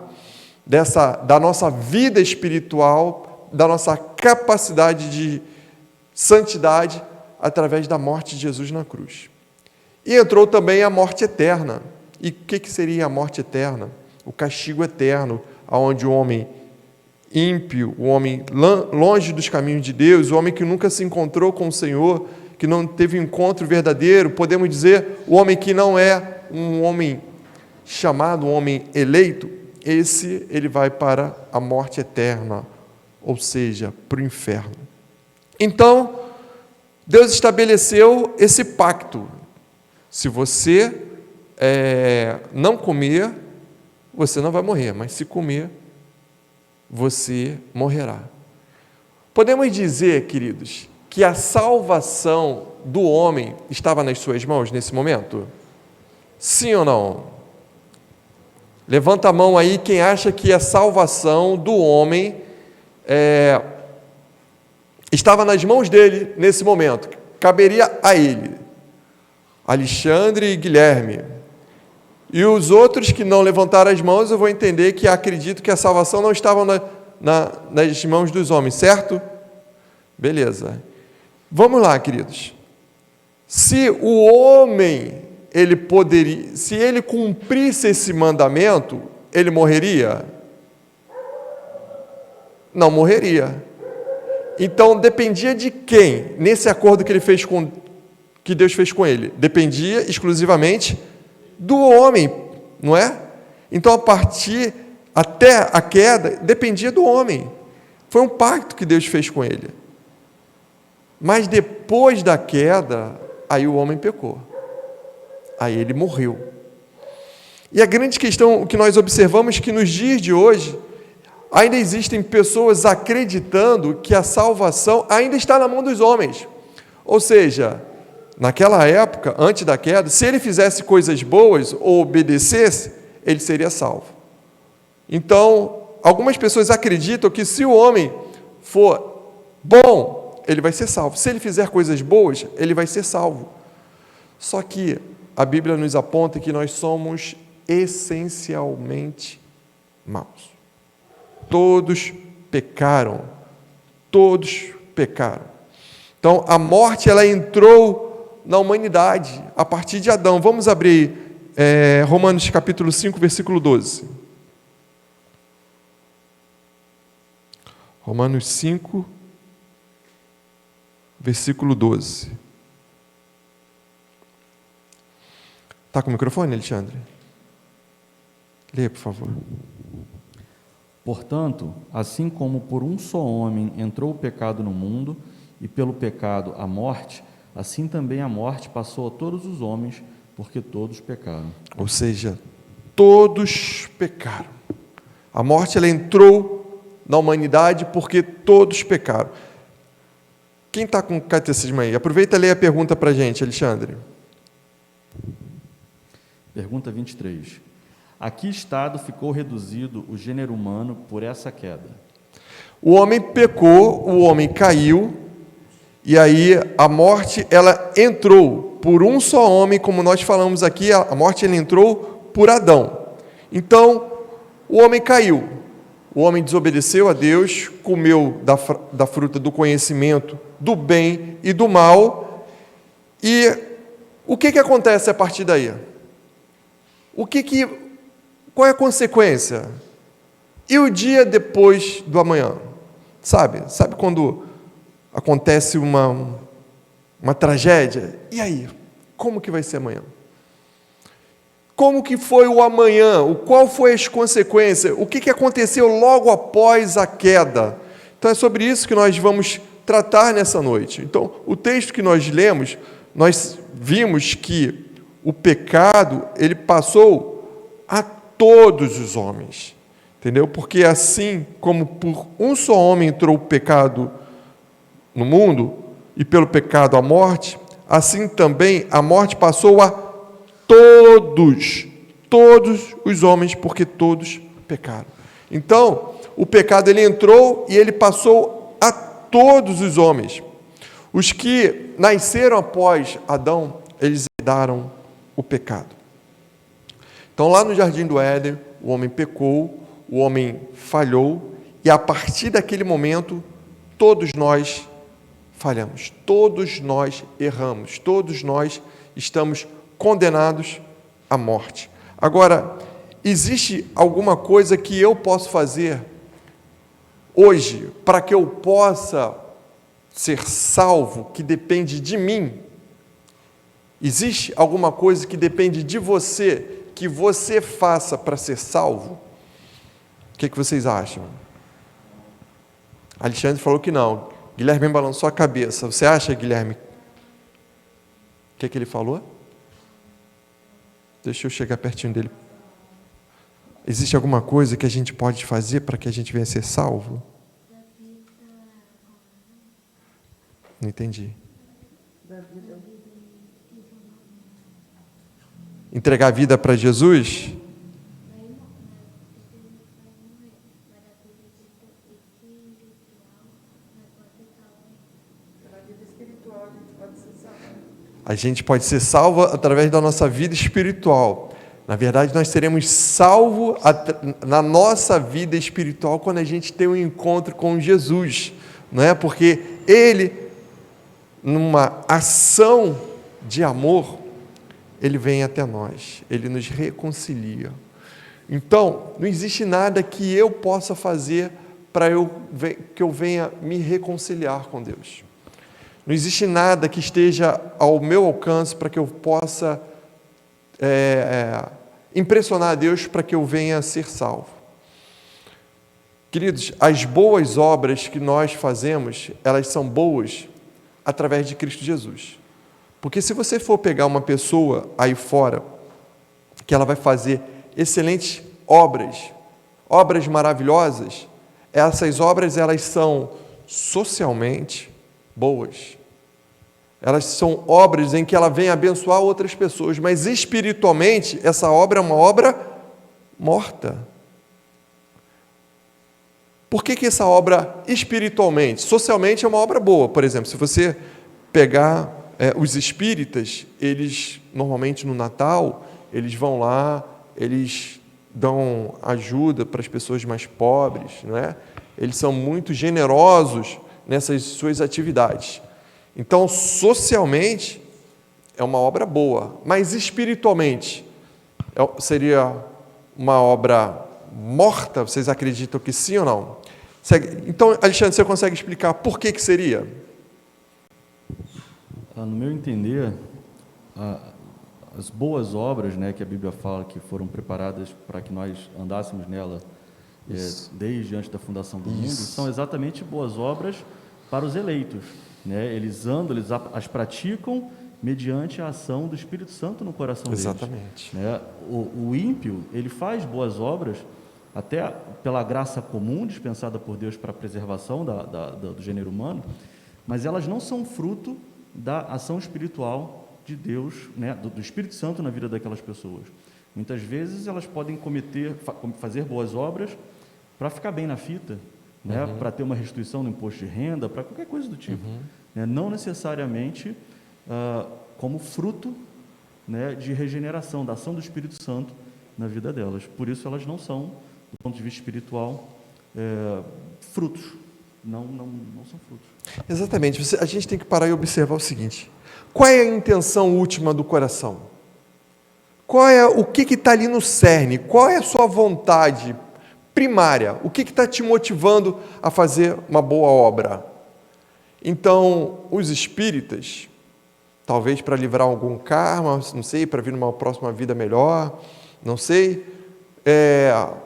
da nossa vida espiritual, da nossa capacidade de santidade, através da morte de Jesus na cruz. E entrou também a morte eterna. E o que seria a morte eterna? O castigo eterno, onde o homem ímpio, o homem longe dos caminhos de Deus, o homem que nunca se encontrou com o Senhor, que não teve um encontro verdadeiro, podemos dizer, o homem que não é um homem chamado, um homem eleito, ele vai para a morte eterna, ou seja, para o inferno. Então, Deus estabeleceu esse pacto. Se você não comer, você não vai morrer, mas se comer, você morrerá. Podemos dizer, queridos, que a salvação do homem estava nas suas mãos nesse momento? Sim ou não? Levanta a mão aí quem acha que a salvação do homem estava nas mãos dele nesse momento. Caberia a ele. Alexandre e Guilherme. E os outros que não levantaram as mãos, eu vou entender que acredito que a salvação não estava nas mãos dos homens, certo? Beleza. Vamos lá, queridos. Se o homem, se ele cumprisse esse mandamento, ele morreria? Não morreria. Então, dependia de quem? Nesse acordo que Deus fez com ele, dependia exclusivamente do homem, não é? Então, até a queda, dependia do homem. Foi um pacto que Deus fez com ele. Mas depois da queda, aí o homem pecou. Aí ele morreu. E a grande questão que nós observamos é que nos dias de hoje, ainda existem pessoas acreditando que a salvação ainda está na mão dos homens. Ou seja, naquela época, antes da queda, se ele fizesse coisas boas ou obedecesse, ele seria salvo. Então, algumas pessoas acreditam que se o homem for bom, ele vai ser salvo. Se ele fizer coisas boas, ele vai ser salvo. Só que a Bíblia nos aponta que nós somos essencialmente maus. Todos pecaram. Todos pecaram. Então, a morte ela entrou na humanidade a partir de Adão. Vamos abrir Romanos capítulo 5, versículo 12. Romanos 5, versículo 12. Está com o microfone, Alexandre? Leia, por favor. Portanto, assim como por um só homem entrou o pecado no mundo, e pelo pecado a morte, assim também a morte passou a todos os homens, porque todos pecaram. Ou seja, todos pecaram. A morte ela entrou na humanidade porque todos pecaram. Quem está com o catecismo aí? Aproveita e lê a pergunta para a gente, Alexandre. Pergunta 23. A que estado ficou reduzido o gênero humano por essa queda? O homem pecou, o homem caiu, e aí a morte ela entrou por um só homem, como nós falamos aqui, a morte ela entrou por Adão. Então, o homem caiu, o homem desobedeceu a Deus, comeu da fruta do conhecimento do bem e do mal, e o que acontece a partir daí? Qual é a consequência? E o dia depois do amanhã? Sabe quando acontece uma tragédia? E aí? Como que vai ser amanhã? Como que foi o amanhã? Qual foi as consequências? O que aconteceu logo após a queda? Então é sobre isso que nós vamos tratar nessa noite. Então, o texto que nós lemos, nós vimos que o pecado, ele passou a todos os homens. Entendeu? Porque assim como por um só homem entrou o pecado no mundo, e pelo pecado a morte, assim também a morte passou a todos os homens, porque todos pecaram. Então, o pecado ele entrou e ele passou a todos os homens. Os que nasceram após Adão, eles herdaram o pecado. Então, lá no Jardim do Éden, o homem pecou, o homem falhou, e a partir daquele momento, todos nós falhamos, todos nós erramos, todos nós estamos condenados à morte. Agora, existe alguma coisa que eu posso fazer hoje para que eu possa ser salvo, que depende de mim? Existe alguma coisa que depende de você, que você faça para ser salvo? O que vocês acham? Alexandre falou que não. Guilherme balançou a cabeça. Você acha, Guilherme? O que ele falou? Deixa eu chegar pertinho dele. Existe alguma coisa que a gente pode fazer para que a gente venha a ser salvo? Não entendi. Entregar a vida para Jesus? A gente pode ser salvo através da nossa vida espiritual. Na verdade, nós seremos salvos na nossa vida espiritual quando a gente tem um encontro com Jesus, não é? Porque Ele, numa ação de amor, Ele vem até nós, Ele nos reconcilia. Então, não existe nada que eu possa fazer para que eu venha me reconciliar com Deus. Não existe nada que esteja ao meu alcance para que eu possa impressionar a Deus para que eu venha a ser salvo. Queridos, as boas obras que nós fazemos, elas são boas através de Cristo Jesus. Porque se você for pegar uma pessoa aí fora, que ela vai fazer excelentes obras maravilhosas, essas obras elas são socialmente boas. Elas são obras em que ela vem abençoar outras pessoas, mas espiritualmente essa obra é uma obra morta. Por que essa obra espiritualmente? Socialmente é uma obra boa. Por exemplo, se você pegar os espíritas, eles normalmente no Natal, eles vão lá, eles dão ajuda para as pessoas mais pobres, não é? Eles são muito generosos nessas suas atividades. Então, socialmente, é uma obra boa, mas espiritualmente, seria uma obra morta? Vocês acreditam que sim ou não? Então, Alexandre, você consegue explicar por que seria? No meu entender, as boas obras, né, que a Bíblia fala que foram preparadas para que nós andássemos nela desde antes da fundação do mundo, são exatamente boas obras para os eleitos, né? Eles andam, eles as praticam mediante a ação do Espírito Santo no coração deles. Exatamente. Né? O ímpio, ele faz boas obras, até pela graça comum dispensada por Deus para a preservação do gênero humano, mas elas não são fruto da ação espiritual de Deus, né? do Espírito Santo na vida daquelas pessoas. Muitas vezes elas podem fazer boas obras para ficar bem na fita, né? Para ter uma restituição no imposto de renda, para qualquer coisa do tipo. Né? Não necessariamente como fruto, né, de regeneração, da ação do Espírito Santo na vida delas. Por isso elas não são, do ponto de vista espiritual, frutos. Não são frutos. Exatamente. A gente tem que parar e observar o seguinte: qual é a intenção última do coração? O que está ali no cerne? Qual é a sua vontade primária? O que está te motivando a fazer uma boa obra? Então, os espíritas, talvez para livrar algum karma, não sei, para vir numa próxima vida melhor, não sei,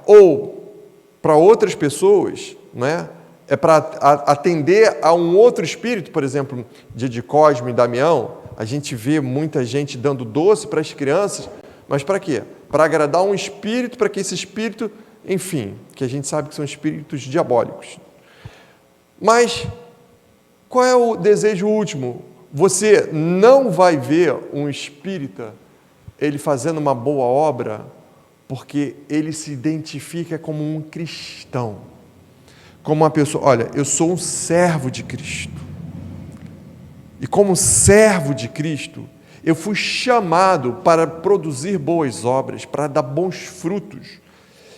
ou para outras pessoas, não é? É para atender a um outro espírito, por exemplo, dia de Cosme e Damião, a gente vê muita gente dando doce para as crianças, mas para quê? Para agradar um espírito, para que esse espírito, enfim, que a gente sabe que são espíritos diabólicos. Mas qual é o desejo último? Você não vai ver um espírita, ele fazendo uma boa obra, porque ele se identifica como um cristão. Como uma pessoa, olha, eu sou um servo de Cristo. E como servo de Cristo, eu fui chamado para produzir boas obras, para dar bons frutos.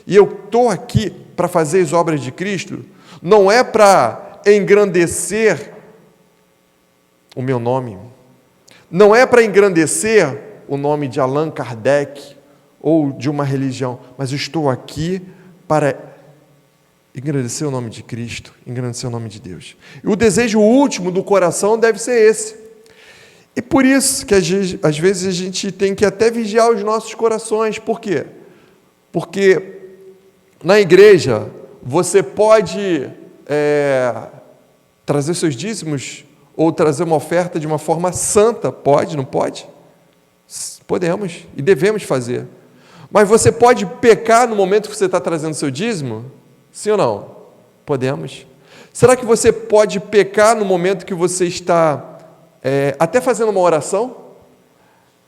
E eu estou aqui para fazer as obras de Cristo, não é para engrandecer o meu nome, não é para engrandecer o nome de Allan Kardec ou de uma religião, mas eu estou aqui para engrandecer o nome de Cristo, engrandecer o nome de Deus. E o desejo último do coração deve ser esse. E por isso que às vezes a gente tem que até vigiar os nossos corações. Por quê? Porque na igreja você pode trazer seus dízimos ou trazer uma oferta de uma forma santa. Pode, não pode? Podemos e devemos fazer. Mas você pode pecar no momento que você está trazendo seu dízimo? Sim ou não? Podemos. Será que você pode pecar no momento que você está até fazendo uma oração?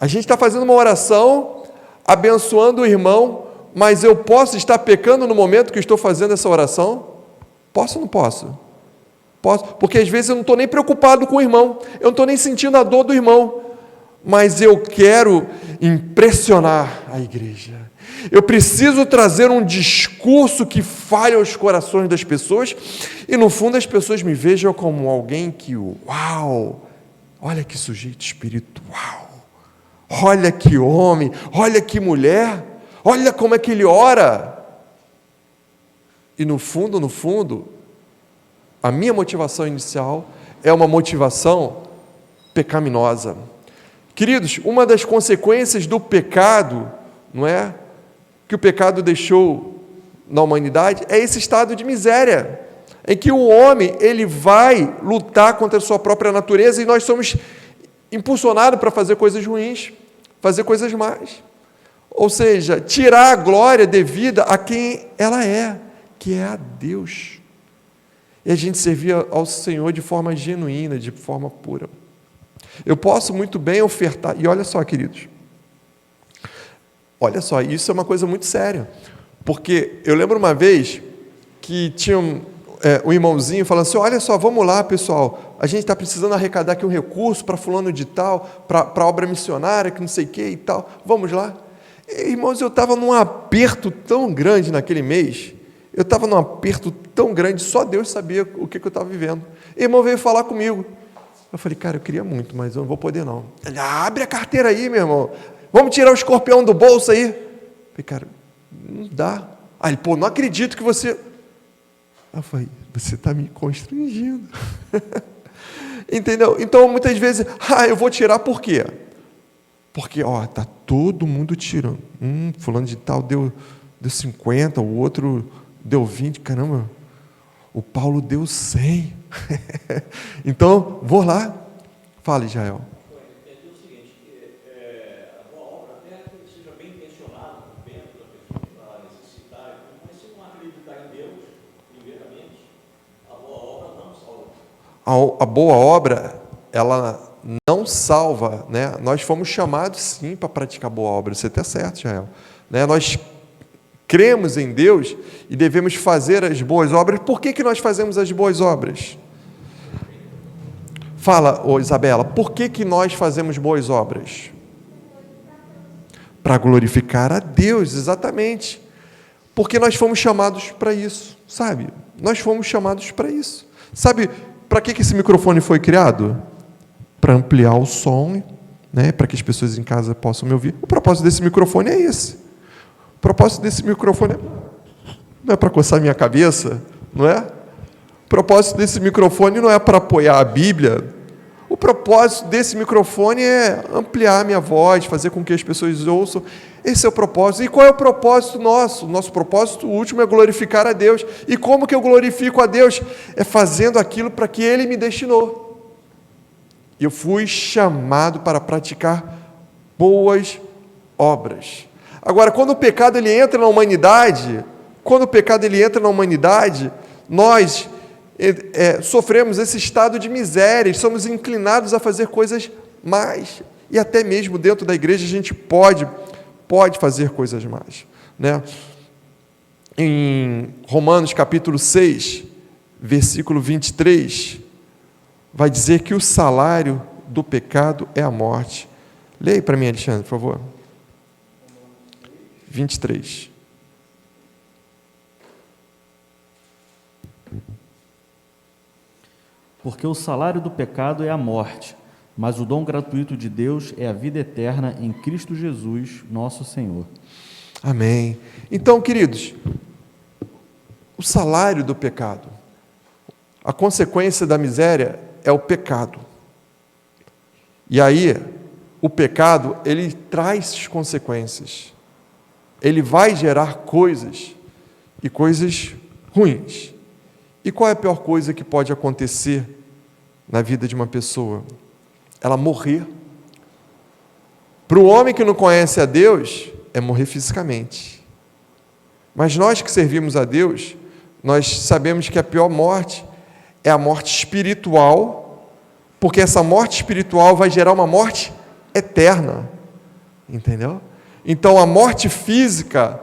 A gente está fazendo uma oração, abençoando o irmão, mas eu posso estar pecando no momento que estou fazendo essa oração? Posso ou não posso? Posso, porque às vezes eu não estou nem preocupado com o irmão, eu não estou nem sentindo a dor do irmão, mas eu quero impressionar a igreja. Eu preciso trazer um discurso que fale aos corações das pessoas e, no fundo, as pessoas me vejam como alguém que, uau, olha que sujeito espiritual, olha que homem, olha que mulher, olha como é que ele ora. E, no fundo, a minha motivação inicial é uma motivação pecaminosa. Queridos, uma das consequências do pecado, não é? Que o pecado deixou na humanidade, é esse estado de miséria, em que o homem ele vai lutar contra a sua própria natureza e nós somos impulsionados para fazer coisas ruins, fazer coisas más. Ou seja, tirar a glória devida a quem ela é, que é a Deus. E a gente servir ao Senhor de forma genuína, de forma pura. Eu posso muito bem ofertar, e olha só, queridos, olha só, isso é uma coisa muito séria, porque eu lembro uma vez que tinha um irmãozinho falando assim, olha só, vamos lá, pessoal, a gente está precisando arrecadar aqui um recurso para fulano de tal, para obra missionária, que não sei o que e tal, vamos lá. E, irmãos, eu estava num aperto tão grande naquele mês, eu estava num aperto tão grande, só Deus sabia o que eu estava vivendo. E o irmão veio falar comigo. Eu falei, cara, eu queria muito, mas eu não vou poder não. Ele, abre a carteira aí, meu irmão. Vamos tirar o escorpião do bolso aí. Eu falei, cara, não dá. Aí ele, pô, não acredito que você... Eu falei, você está me constrangindo. Entendeu? Então, muitas vezes, eu vou tirar por quê? Porque, está todo mundo tirando. Fulano de tal deu 50, o outro deu 20, caramba, o Paulo deu 100. Então, vou lá. Fala, Israel. Entendi o seguinte, que a boa obra, até que ele seja bem intencionado dentro da pessoa para necessitar, mas se não acreditar em Deus, primeiramente, a boa obra não salva. A boa obra, ela não salva, né? Nós fomos chamados, sim, para praticar boa obra. Você está certo, Israel. Né? Nós cremos em Deus e devemos fazer as boas obras. Por que nós fazemos as boas obras? Fala, Isabela, por que nós fazemos boas obras? Para glorificar a Deus, exatamente. Porque nós fomos chamados para isso, sabe? Nós fomos chamados para isso. Sabe para que esse microfone foi criado? Para ampliar o som, né? Para que as pessoas em casa possam me ouvir. O propósito desse microfone é esse. O propósito desse microfone não é para coçar minha cabeça, não é? O propósito desse microfone não é para apoiar a Bíblia. O propósito desse microfone é ampliar a minha voz, fazer com que as pessoas ouçam. Esse é o propósito. E qual é o propósito nosso? Nosso propósito último é glorificar a Deus. E como que eu glorifico a Deus? É fazendo aquilo para que Ele me destinou. Eu fui chamado para praticar boas obras. Agora, quando o pecado ele entra na humanidade, nós sofremos esse estado de miséria, somos inclinados a fazer coisas más, e até mesmo dentro da igreja a gente pode fazer coisas más, né? Em Romanos capítulo 6, versículo 23, vai dizer que o salário do pecado é a morte. Leia para mim, Alexandre, por favor. 23. Porque o salário do pecado é a morte, mas o dom gratuito de Deus é a vida eterna em Cristo Jesus, nosso Senhor. Amém. Então, queridos, o salário do pecado, a consequência da miséria é o pecado. E aí, o pecado, ele traz consequências. Ele vai gerar coisas, e coisas ruins. E qual é a pior coisa que pode acontecer na vida de uma pessoa? Ela morrer. Para o homem que não conhece a Deus, é morrer fisicamente. Mas nós que servimos a Deus, nós sabemos que a pior morte é a morte espiritual, porque essa morte espiritual vai gerar uma morte eterna. Entendeu? Então, a morte física,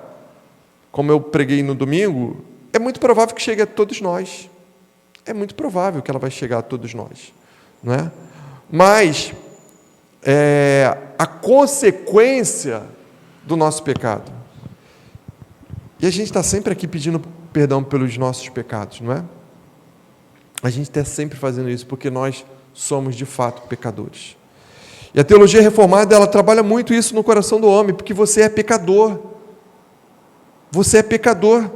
como eu preguei no domingo, é muito provável que chegue a todos nós. É muito provável que ela vai chegar a todos nós. Não é? Mas, a consequência do nosso pecado. E a gente está sempre aqui pedindo perdão pelos nossos pecados, não é? A gente está sempre fazendo isso porque nós somos, de fato, pecadores. E a teologia reformada, ela trabalha muito isso no coração do homem, porque você é pecador. Você é pecador.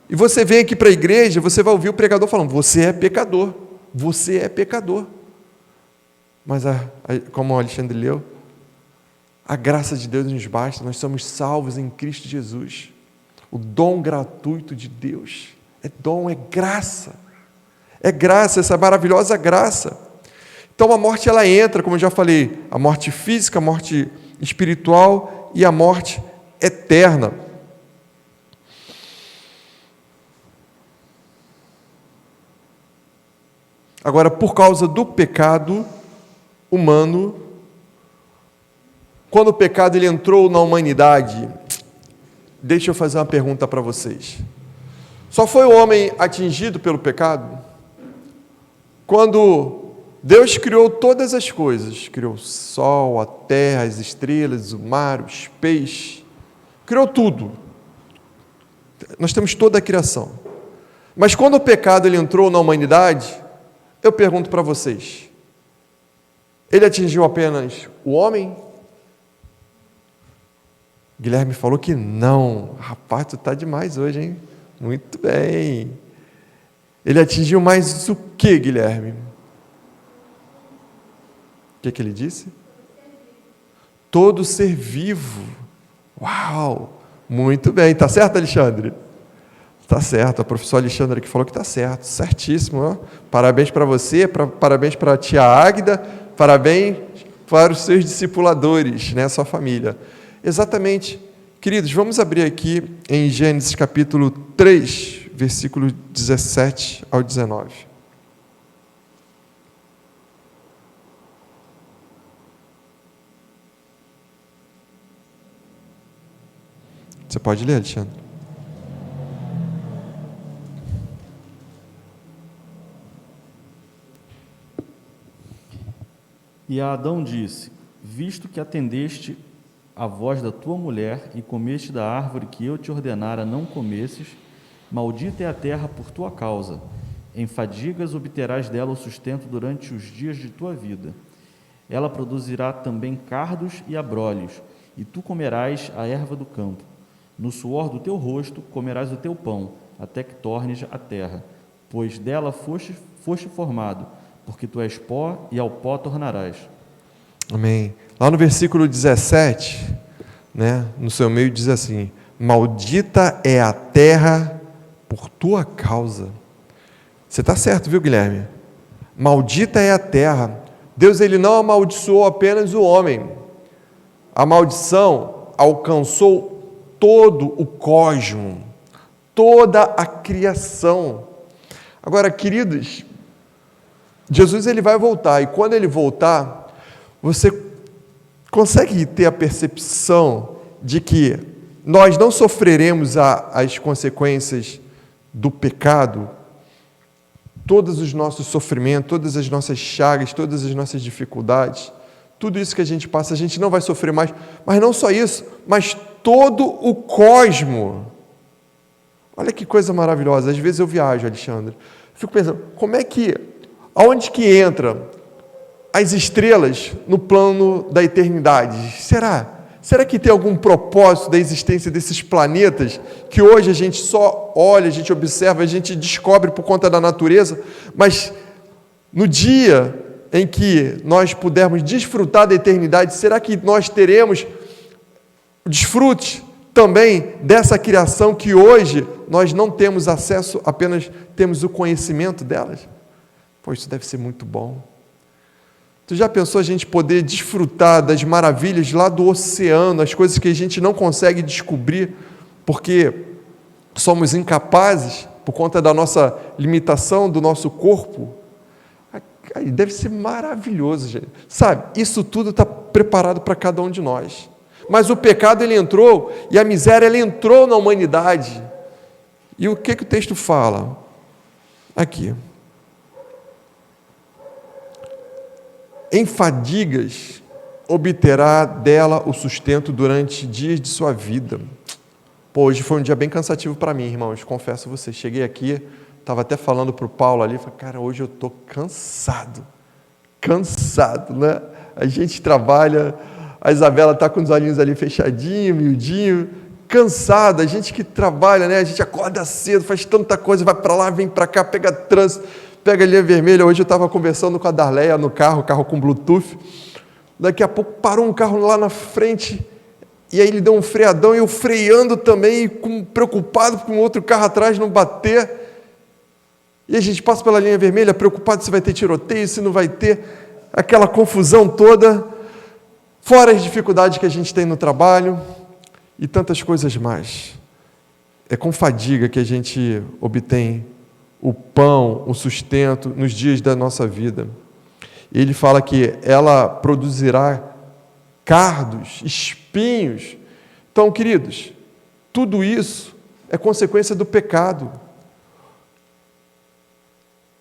E você vem aqui para a igreja, você vai ouvir o pregador falando, você é pecador. Você é pecador. Mas, como o Alexandre leu, a graça de Deus nos basta, nós somos salvos em Cristo Jesus. O dom gratuito de Deus. É dom, é graça. É graça, essa maravilhosa graça. Então a morte ela entra, como eu já falei, a morte física, a morte espiritual e a morte eterna. Agora, por causa do pecado humano, quando o pecado ele entrou na humanidade, deixa eu fazer uma pergunta para vocês. Só foi o homem atingido pelo pecado? Quando Deus criou todas as coisas, criou o sol, a terra, as estrelas, o mar, os peixes, criou tudo. Nós temos toda a criação. Mas quando o pecado ele entrou na humanidade, eu pergunto para vocês, ele atingiu apenas o homem? Guilherme falou que não. Rapaz, tu está demais hoje, hein? Muito bem. Ele atingiu mais o que, Guilherme? O que ele disse? Todo ser vivo. Uau! Muito bem. Está certo, Alexandre? Tá certo, a professora Alexandra que falou que tá certo, certíssimo. Ó. Parabéns para você, parabéns para a tia Águida, parabéns para os seus discipuladores, né, sua família. Exatamente. Queridos, vamos abrir aqui em Gênesis capítulo 3, versículo 17 ao 19. Você pode ler, Alexandre? E a Adão disse: visto que atendeste a voz da tua mulher e comeste da árvore que eu te ordenara não comesses, maldita é a terra por tua causa. Em fadigas obterás dela o sustento durante os dias de tua vida. Ela produzirá também cardos e abrolhos, e tu comerás a erva do campo. No suor do teu rosto comerás o teu pão, até que tornes a terra, pois dela foste formado, porque tu és pó e ao pó tornarás. Amém. Lá no versículo 17, né, no seu meio diz assim: maldita é a terra por tua causa. Você está certo, viu, Guilherme? Maldita é a terra. Deus, ele não amaldiçoou apenas o homem. A maldição alcançou todo o cosmos, toda a criação. Agora, queridos, Jesus ele vai voltar, e quando ele voltar, você consegue ter a percepção de que nós não sofreremos as consequências do pecado, todos os nossos sofrimentos, todas as nossas chagas, todas as nossas dificuldades, tudo isso que a gente passa, a gente não vai sofrer mais, mas não só isso, mas todo o cosmos. Olha que coisa maravilhosa. Às vezes eu viajo, Alexandre, fico pensando, aonde que entra as estrelas no plano da eternidade? Será que tem algum propósito da existência desses planetas que hoje a gente só olha, a gente observa, a gente descobre por conta da natureza, mas no dia em que nós pudermos desfrutar da eternidade, será que nós teremos o desfrute também dessa criação que hoje nós não temos acesso, apenas temos o conhecimento delas? Pô, isso deve ser muito bom. Tu já pensou a gente poder desfrutar das maravilhas lá do oceano, as coisas que a gente não consegue descobrir, porque somos incapazes, por conta da nossa limitação, do nosso corpo? Deve ser maravilhoso, gente. Sabe, isso tudo está preparado para cada um de nós. Mas o pecado, ele entrou, e a miséria, ela entrou na humanidade. E o que o texto fala? Aqui. Em fadigas obterá dela o sustento durante dias de sua vida. Pô, hoje foi um dia bem cansativo para mim, irmãos, confesso a vocês. Cheguei aqui, estava até falando para o Paulo ali, falei, cara, hoje eu estou cansado, né? A gente trabalha, a Isabela está com os olhinhos ali fechadinho, miudinho, cansada, a gente que trabalha, né? A gente acorda cedo, faz tanta coisa, vai para lá, vem para cá, pega trânsito, pega a linha vermelha. Hoje eu estava conversando com a Darleia no carro com Bluetooth. Daqui a pouco parou um carro lá na frente, e aí ele deu um freadão, e eu freando também, preocupado com outro carro atrás não bater. E a gente passa pela linha vermelha, preocupado se vai ter tiroteio, se não vai ter, aquela confusão toda, fora as dificuldades que a gente tem no trabalho, e tantas coisas mais. É com fadiga que a gente obtém o pão, o sustento nos dias da nossa vida. Ele fala que ela produzirá cardos, espinhos. Então, queridos, tudo isso é consequência do pecado.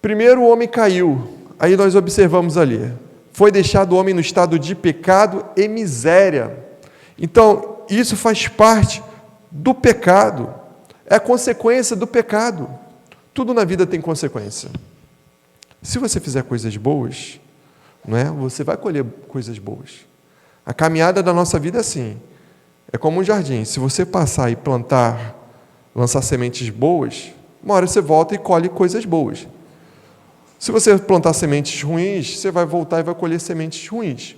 Primeiro o homem caiu, aí nós observamos ali, foi deixado o homem no estado de pecado e miséria. Então, isso faz parte do pecado, é a consequência do pecado. Tudo na vida tem consequência. Se você fizer coisas boas, não é? Você vai colher coisas boas. A caminhada da nossa vida é assim. É como um jardim. Se você passar e plantar, lançar sementes boas, uma hora você volta e colhe coisas boas. Se você plantar sementes ruins, você vai voltar e vai colher sementes ruins.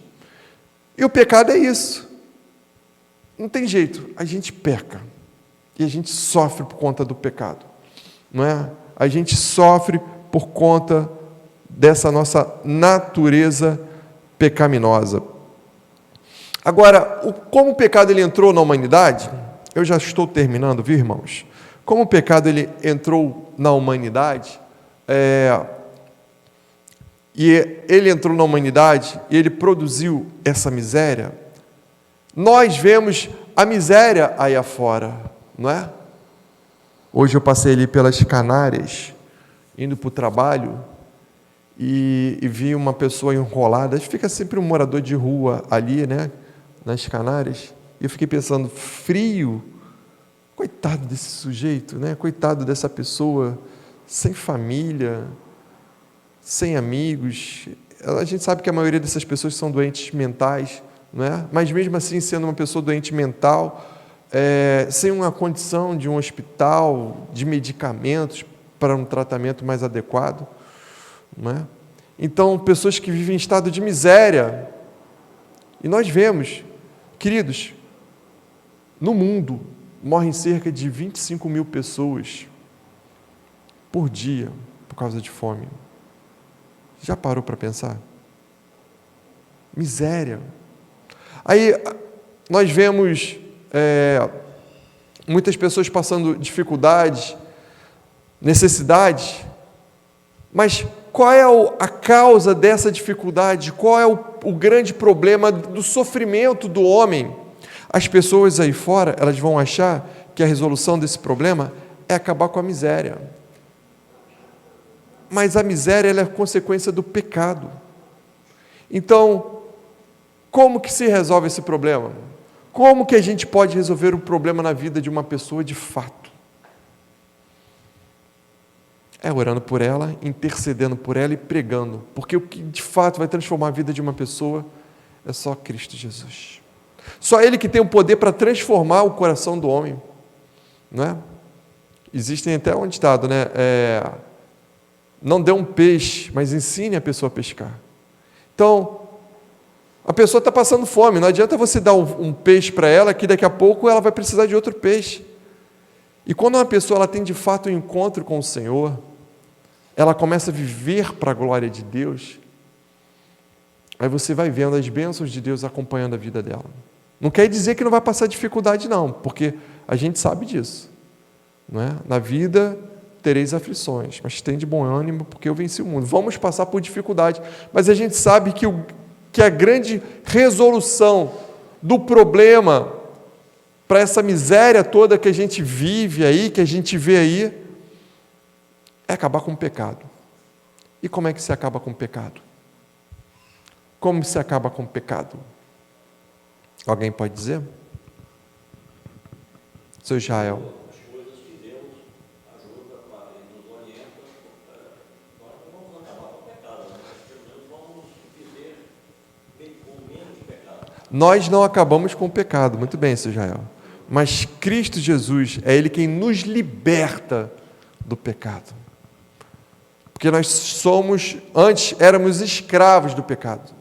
E o pecado é isso. Não tem jeito. A gente peca. E a gente sofre por conta do pecado. não é? A gente sofre por conta dessa nossa natureza pecaminosa. Agora, como o pecado ele entrou na humanidade, eu já estou terminando, viu, irmãos? Como o pecado ele entrou na humanidade, e ele entrou na humanidade e ele produziu essa miséria, nós vemos a miséria aí afora, não é? Hoje eu passei ali pelas Canárias, indo para o trabalho, e vi uma pessoa enrolada. Fica sempre um morador de rua ali, né, nas Canárias, e eu fiquei pensando, frio, coitado desse sujeito, né? Coitado dessa pessoa, sem família, sem amigos. A gente sabe que a maioria dessas pessoas são doentes mentais, não é? Mas mesmo assim, sendo uma pessoa doente mental, sem uma condição de um hospital, de medicamentos para um tratamento mais adequado, não é? Então, pessoas que vivem em estado de miséria. E nós vemos, queridos, no mundo morrem cerca de 25 mil pessoas por dia por causa de fome. Já parou para pensar? Miséria. Aí nós vemos muitas pessoas passando dificuldades, necessidades, mas qual é a causa dessa dificuldade? Qual é o grande problema do sofrimento do homem? As pessoas aí fora, elas vão achar que a resolução desse problema é acabar com a miséria. Mas a miséria ela é consequência do pecado. Então, como que se resolve esse problema? Como que a gente pode resolver um problema na vida de uma pessoa de fato? É orando por ela, intercedendo por ela e pregando. Porque o que de fato vai transformar a vida de uma pessoa é só Cristo Jesus. Só Ele que tem o poder para transformar o coração do homem. Não é? Existem até um ditado, né? Não dê um peixe, mas ensine a pessoa a pescar. Então, a pessoa está passando fome, não adianta você dar um peixe para ela, que daqui a pouco ela vai precisar de outro peixe. E quando uma pessoa ela tem de fato um encontro com o Senhor, ela começa a viver para a glória de Deus, aí você vai vendo as bênçãos de Deus acompanhando a vida dela. Não quer dizer que não vai passar dificuldade não, porque a gente sabe disso, não é? Na vida tereis aflições, mas tem de bom ânimo, porque eu venci o mundo. Vamos passar por dificuldade, mas a gente sabe que a grande resolução do problema para essa miséria toda que a gente vive aí, que a gente vê aí, é acabar com o pecado. E como é que se acaba com o pecado? Como se acaba com o pecado? Alguém pode dizer? Seu Israel. Nós não acabamos com o pecado, muito bem, seu Israel. Mas Cristo Jesus é Ele quem nos liberta do pecado. Porque nós antes éramos escravos do pecado.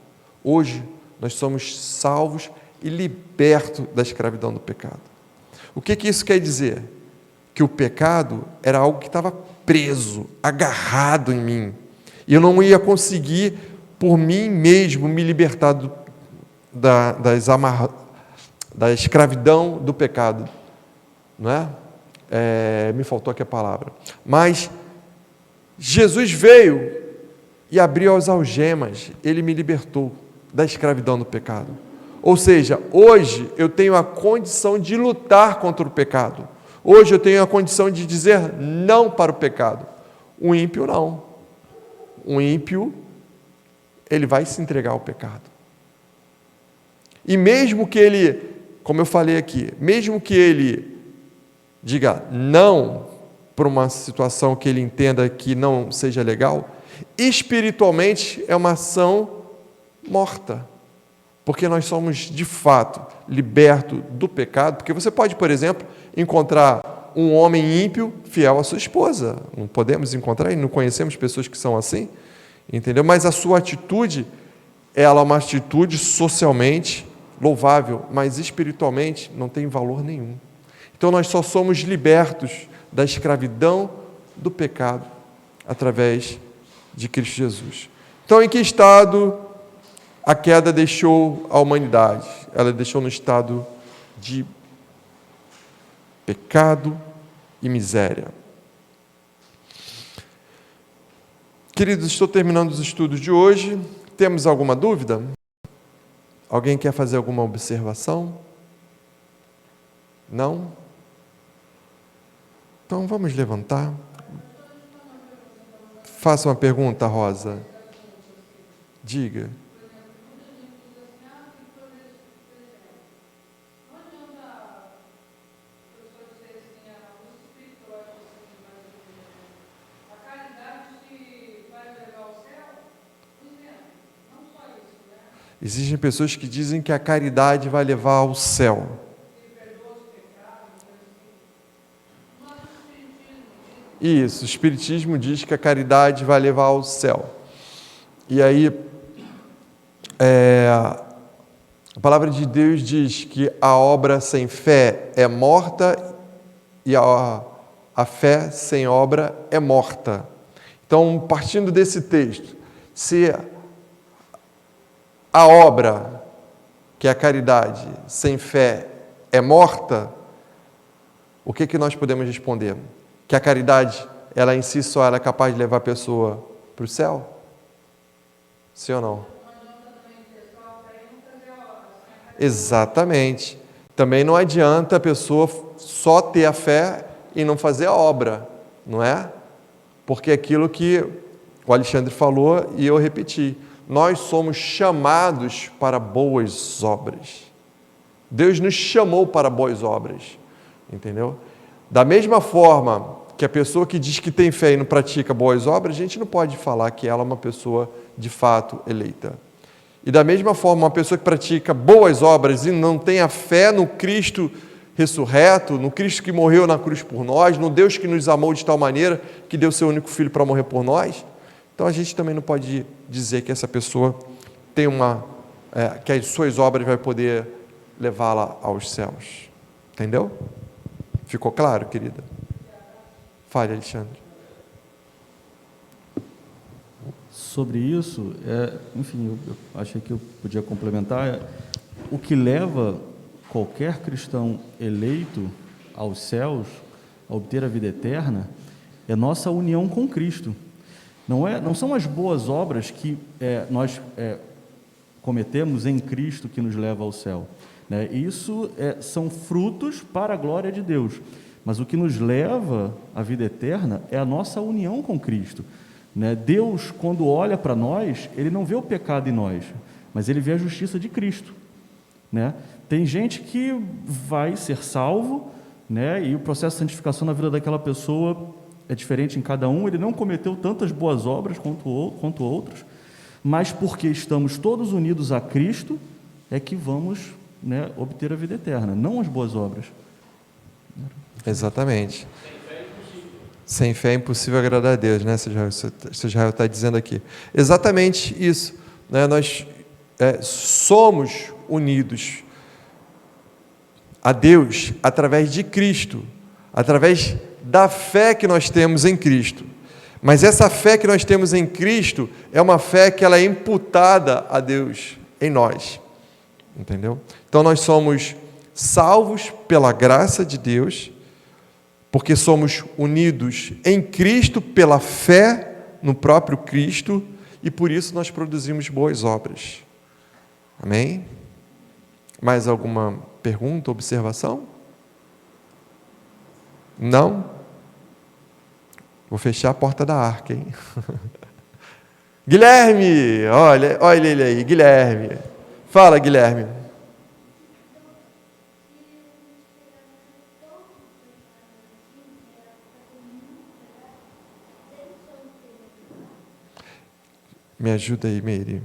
Hoje nós somos salvos e libertos da escravidão do pecado. O que isso quer dizer? Que o pecado era algo que estava preso, agarrado em mim. E eu não ia conseguir, por mim mesmo, me libertar da escravidão do pecado, não é? Me faltou aqui a palavra. Mas Jesus veio e abriu as algemas, Ele me libertou da escravidão do pecado. Ou seja, hoje eu tenho a condição de lutar contra o pecado. Hoje eu tenho a condição de dizer não para o pecado. O ímpio não. O ímpio, ele vai se entregar ao pecado. E mesmo que ele, como eu falei aqui, mesmo que ele diga não para uma situação que ele entenda que não seja legal, espiritualmente é uma ação morta. Porque nós somos, de fato, libertos do pecado. Porque você pode, por exemplo, encontrar um homem ímpio fiel à sua esposa. Não podemos encontrar e não conhecemos pessoas que são assim, entendeu? Mas a sua atitude, ela é uma atitude socialmente louvável, mas espiritualmente não tem valor nenhum. Então nós só somos libertos da escravidão do pecado através de Cristo Jesus. Então, em que estado a queda deixou a humanidade? Ela deixou no estado de pecado e miséria. Queridos, estou terminando os estudos de hoje. Temos alguma dúvida? Alguém quer fazer alguma observação? Não? Então vamos levantar. Faça uma pergunta, Rosa. Diga. Existem pessoas que dizem que a caridade vai levar ao céu. Isso, o Espiritismo diz que a caridade vai levar ao céu. E aí, a palavra de Deus diz que a obra sem fé é morta e a fé sem obra é morta. Então, partindo desse texto, se a obra, que é a caridade, sem fé é morta, o que nós podemos responder? Que a caridade, ela em si só ela é capaz de levar a pessoa para o céu? Sim ou não? Exatamente. Também não adianta a pessoa só ter a fé e não fazer a obra, não é? Porque é aquilo que o Alexandre falou e eu repeti. Nós somos chamados para boas obras. Deus nos chamou para boas obras, entendeu? Da mesma forma que a pessoa que diz que tem fé e não pratica boas obras, a gente não pode falar que ela é uma pessoa de fato eleita. E da mesma forma, uma pessoa que pratica boas obras e não tem a fé no Cristo ressurreto, no Cristo que morreu na cruz por nós, no Deus que nos amou de tal maneira que deu seu único filho para morrer por nós, então a gente também não pode dizer que essa pessoa tem que as suas obras vai poder levá-la aos céus. Entendeu? Ficou claro, querida? Fale, Alexandre. Sobre isso, enfim, eu achei que eu podia complementar. O que leva qualquer cristão eleito aos céus, a obter a vida eterna, é nossa união com Cristo. Não são as boas obras que nós cometemos em Cristo que nos leva ao céu. Né? Isso são frutos para a glória de Deus. Mas o que nos leva à vida eterna é a nossa união com Cristo. Né? Deus, quando olha para nós, Ele não vê o pecado em nós, mas Ele vê a justiça de Cristo. Né? Tem gente que vai ser salvo, né? E o processo de santificação na vida daquela pessoa é diferente em cada um. Ele não cometeu tantas boas obras quanto outros, mas porque estamos todos unidos a Cristo, é que vamos, né, obter a vida eterna, não as boas obras. Exatamente. Sem fé é impossível agradar a Deus, né? Seu Israel está dizendo aqui. Exatamente isso. Né? Nós somos unidos a Deus através de Cristo, através da fé que nós temos em Cristo. Mas essa fé que nós temos em Cristo é uma fé que ela é imputada a Deus em nós. Entendeu? Então nós somos salvos pela graça de Deus, porque somos unidos em Cristo pela fé no próprio Cristo, e por isso nós produzimos boas obras. Amém? Mais alguma pergunta, observação? Não? Vou fechar a porta da arca, hein? Guilherme! Olha ele aí, Guilherme. Fala, Guilherme. Me ajuda aí, Meire.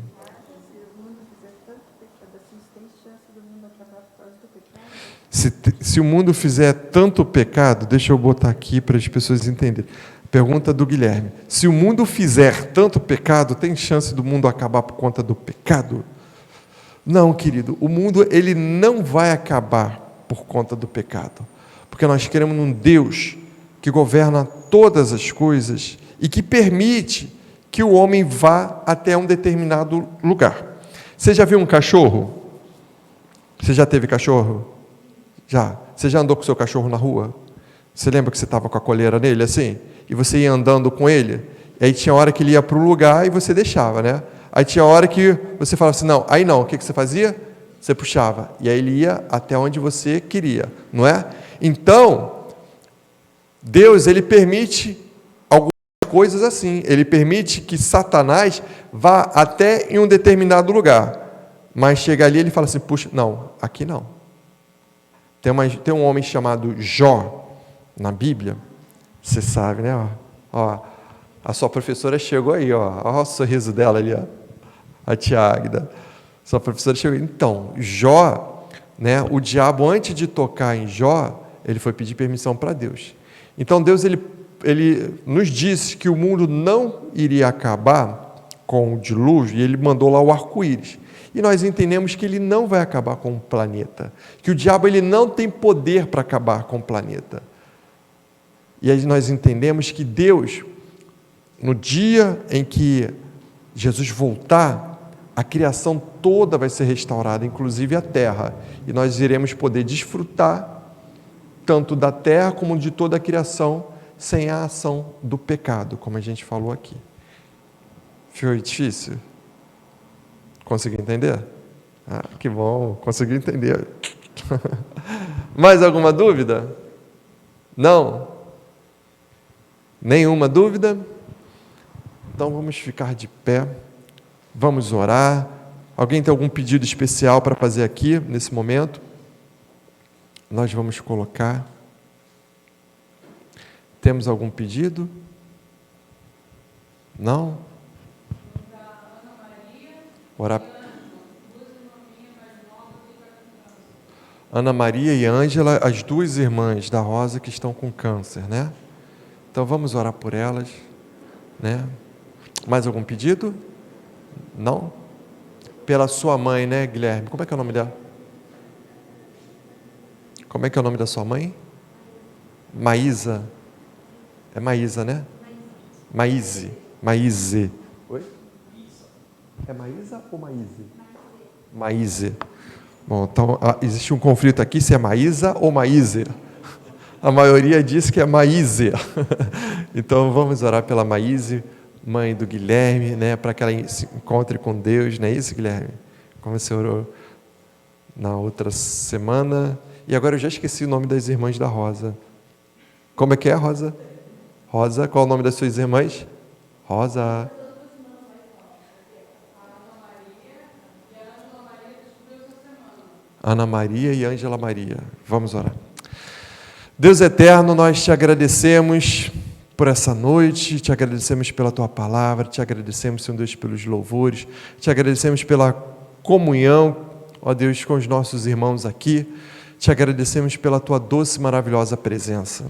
Se o mundo fizer tanto pecado, deixa eu botar aqui para as pessoas entenderem. Pergunta do Guilherme. Se o mundo fizer tanto pecado, tem chance do mundo acabar por conta do pecado? Não, querido. O mundo ele não vai acabar por conta do pecado. Porque nós queremos um Deus que governa todas as coisas e que permite que o homem vá até um determinado lugar. Você já viu um cachorro? Você já teve cachorro? Já. Você já andou com o seu cachorro na rua? Você lembra que você estava com a coleira nele assim? E você ia andando com ele? E aí tinha hora que ele ia para um lugar e você deixava, né? Aí tinha hora que você falava assim, não, aí não. O que você fazia? Você puxava. E aí ele ia até onde você queria, não é? Então, Deus, ele permite algumas coisas assim. Ele permite que Satanás vá até em um determinado lugar. Mas chega ali e ele fala assim, puxa, não, aqui não. Tem um homem chamado Jó na Bíblia. Você sabe, né? Ó, a sua professora chegou aí, ó. Olha o sorriso dela ali, ó. A tia Águida. Sua professora chegou. Então, Jó, né? O diabo, antes de tocar em Jó, ele foi pedir permissão para Deus. Então, Deus, ele nos disse que o mundo não iria acabar com o dilúvio, e ele mandou lá o arco-íris. E nós entendemos que ele não vai acabar com o planeta. Que o diabo, ele não tem poder para acabar com o planeta. E aí nós entendemos que Deus, no dia em que Jesus voltar, a criação toda vai ser restaurada, inclusive a terra. E nós iremos poder desfrutar tanto da terra como de toda a criação, sem a ação do pecado, como a gente falou aqui. Foi difícil? Conseguiu entender? Ah, que bom, conseguiu entender. Mais alguma dúvida? Não? Nenhuma dúvida? Então vamos ficar de pé, vamos orar. Alguém tem algum pedido especial para fazer aqui, nesse momento? Nós vamos colocar. Temos algum pedido? Não? Orar. Ana Maria e Ângela, as duas irmãs da Rosa que estão com câncer, né? Então vamos orar por elas, né? Mais algum pedido? Não? Pela sua mãe, né, Guilherme? Como é que é o nome dela? Como é que é o nome da sua mãe? Maísa. É Maísa, né? Maíse. Maíse. Oi? É Maísa ou Maíse? Maíse. Bom, então existe um conflito aqui se é Maísa ou Maíse. A maioria diz que é Maíse. Então vamos orar pela Maíse, mãe do Guilherme, né, para que ela se encontre com Deus, não é isso, Guilherme? Como você orou na outra semana. E agora eu já esqueci o nome das irmãs da Rosa. Como é que é, Rosa? Rosa, qual é o nome das suas irmãs? Rosa. Ana Maria e Ângela Maria. Vamos orar. Deus eterno, nós te agradecemos por essa noite, te agradecemos pela tua palavra, te agradecemos, Senhor Deus, pelos louvores, te agradecemos pela comunhão, ó Deus, com os nossos irmãos aqui, te agradecemos pela tua doce e maravilhosa presença.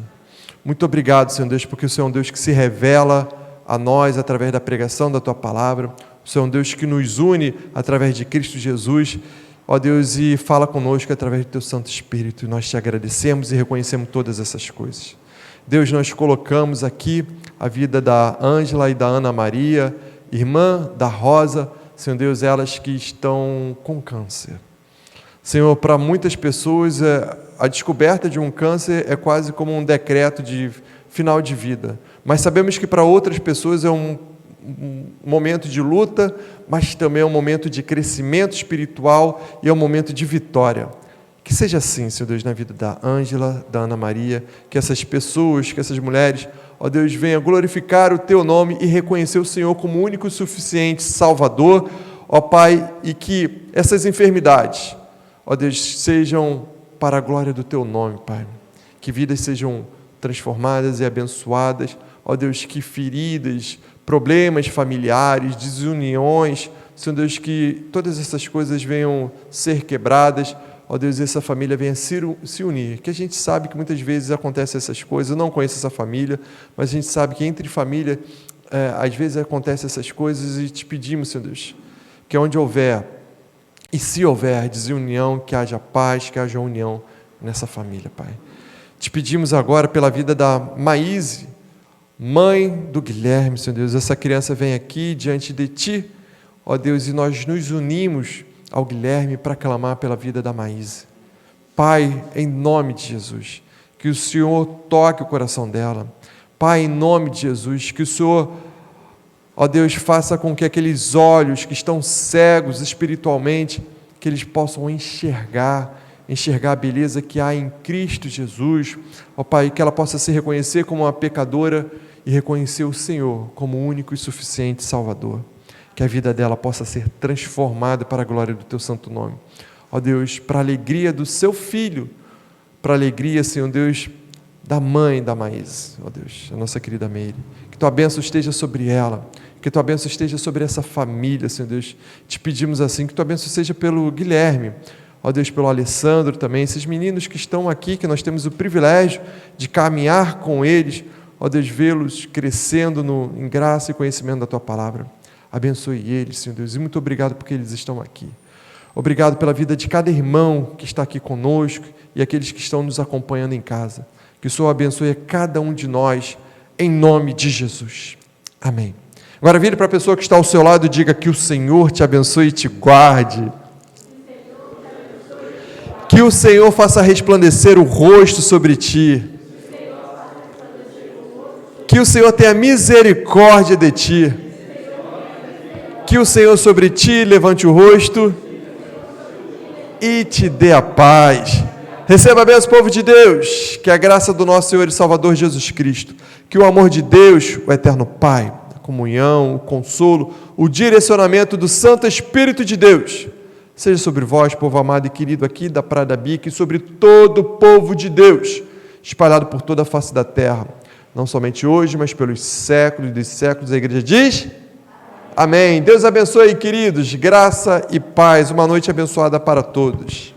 Muito obrigado, Senhor Deus, porque o Senhor é um Deus que se revela a nós através da pregação da tua palavra, o Senhor é um Deus que nos une através de Cristo Jesus, ó Deus, e fala conosco através do Teu Santo Espírito. E nós te agradecemos e reconhecemos todas essas coisas. Deus, nós colocamos aqui a vida da Ângela e da Ana Maria, irmã da Rosa, Senhor Deus, elas que estão com câncer. Senhor, para muitas pessoas, a descoberta de um câncer é quase como um decreto de final de vida. Mas sabemos que para outras pessoas é um momento de luta, mas também é um momento de crescimento espiritual e é um momento de vitória. Que seja assim, Senhor Deus, na vida da Ângela, da Ana Maria, que essas pessoas, que essas mulheres, ó Deus, venham glorificar o Teu nome e reconhecer o Senhor como único e suficiente Salvador, ó Pai, e que essas enfermidades, ó Deus, sejam para a glória do Teu nome, Pai. Que vidas sejam transformadas e abençoadas, ó Deus, que feridas, problemas familiares, desuniões, Senhor Deus, que todas essas coisas venham ser quebradas, ó Deus, essa família venha se unir, que a gente sabe que muitas vezes acontecem essas coisas, eu não conheço essa família, mas a gente sabe que entre família, às vezes acontecem essas coisas e te pedimos, Senhor Deus, que onde houver, e se houver desunião, que haja paz, que haja união nessa família, Pai. Te pedimos agora pela vida da Maíse, mãe do Guilherme, Senhor Deus. Essa criança vem aqui diante de Ti, ó Deus, e nós nos unimos ao Guilherme para clamar pela vida da Maíse. Pai, em nome de Jesus, que o Senhor toque o coração dela. Pai, em nome de Jesus, que o Senhor, ó Deus, faça com que aqueles olhos que estão cegos espiritualmente, que eles possam enxergar a beleza que há em Cristo Jesus. Ó Pai, que ela possa se reconhecer como uma pecadora e reconhecer o Senhor como o único e suficiente Salvador. Que a vida dela possa ser transformada para a glória do Teu santo nome. Ó Deus, para a alegria do Seu Filho, para a alegria, Senhor Deus, da mãe da Maíse, ó Deus, a nossa querida Meire. Que Tua bênção esteja sobre ela, que Tua bênção esteja sobre essa família, Senhor Deus. Te pedimos assim, que Tua bênção seja pelo Guilherme, ó Deus, pelo Alessandro também, esses meninos que estão aqui, que nós temos o privilégio de caminhar com eles, ó Deus, vê-los crescendo em graça e conhecimento da Tua palavra. Abençoe eles, Senhor Deus, e muito obrigado porque eles estão aqui. Obrigado pela vida de cada irmão que está aqui conosco e aqueles que estão nos acompanhando em casa. Que o Senhor abençoe a cada um de nós, em nome de Jesus. Amém. Agora vire para a pessoa que está ao seu lado e diga: que o Senhor te abençoe e te guarde. Que o Senhor faça resplandecer o rosto sobre ti. Que o Senhor tenha misericórdia de ti. Que o Senhor sobre ti levante o rosto e te dê a paz. Receba a bênção, povo de Deus, que a graça do nosso Senhor e Salvador Jesus Cristo, que o amor de Deus, o eterno Pai, a comunhão, o consolo, o direcionamento do Santo Espírito de Deus, seja sobre vós, povo amado e querido aqui da Praia da Bica, e sobre todo o povo de Deus, espalhado por toda a face da terra, não somente hoje, mas pelos séculos dos séculos. A igreja diz: amém. Deus abençoe, queridos, graça e paz, uma noite abençoada para todos.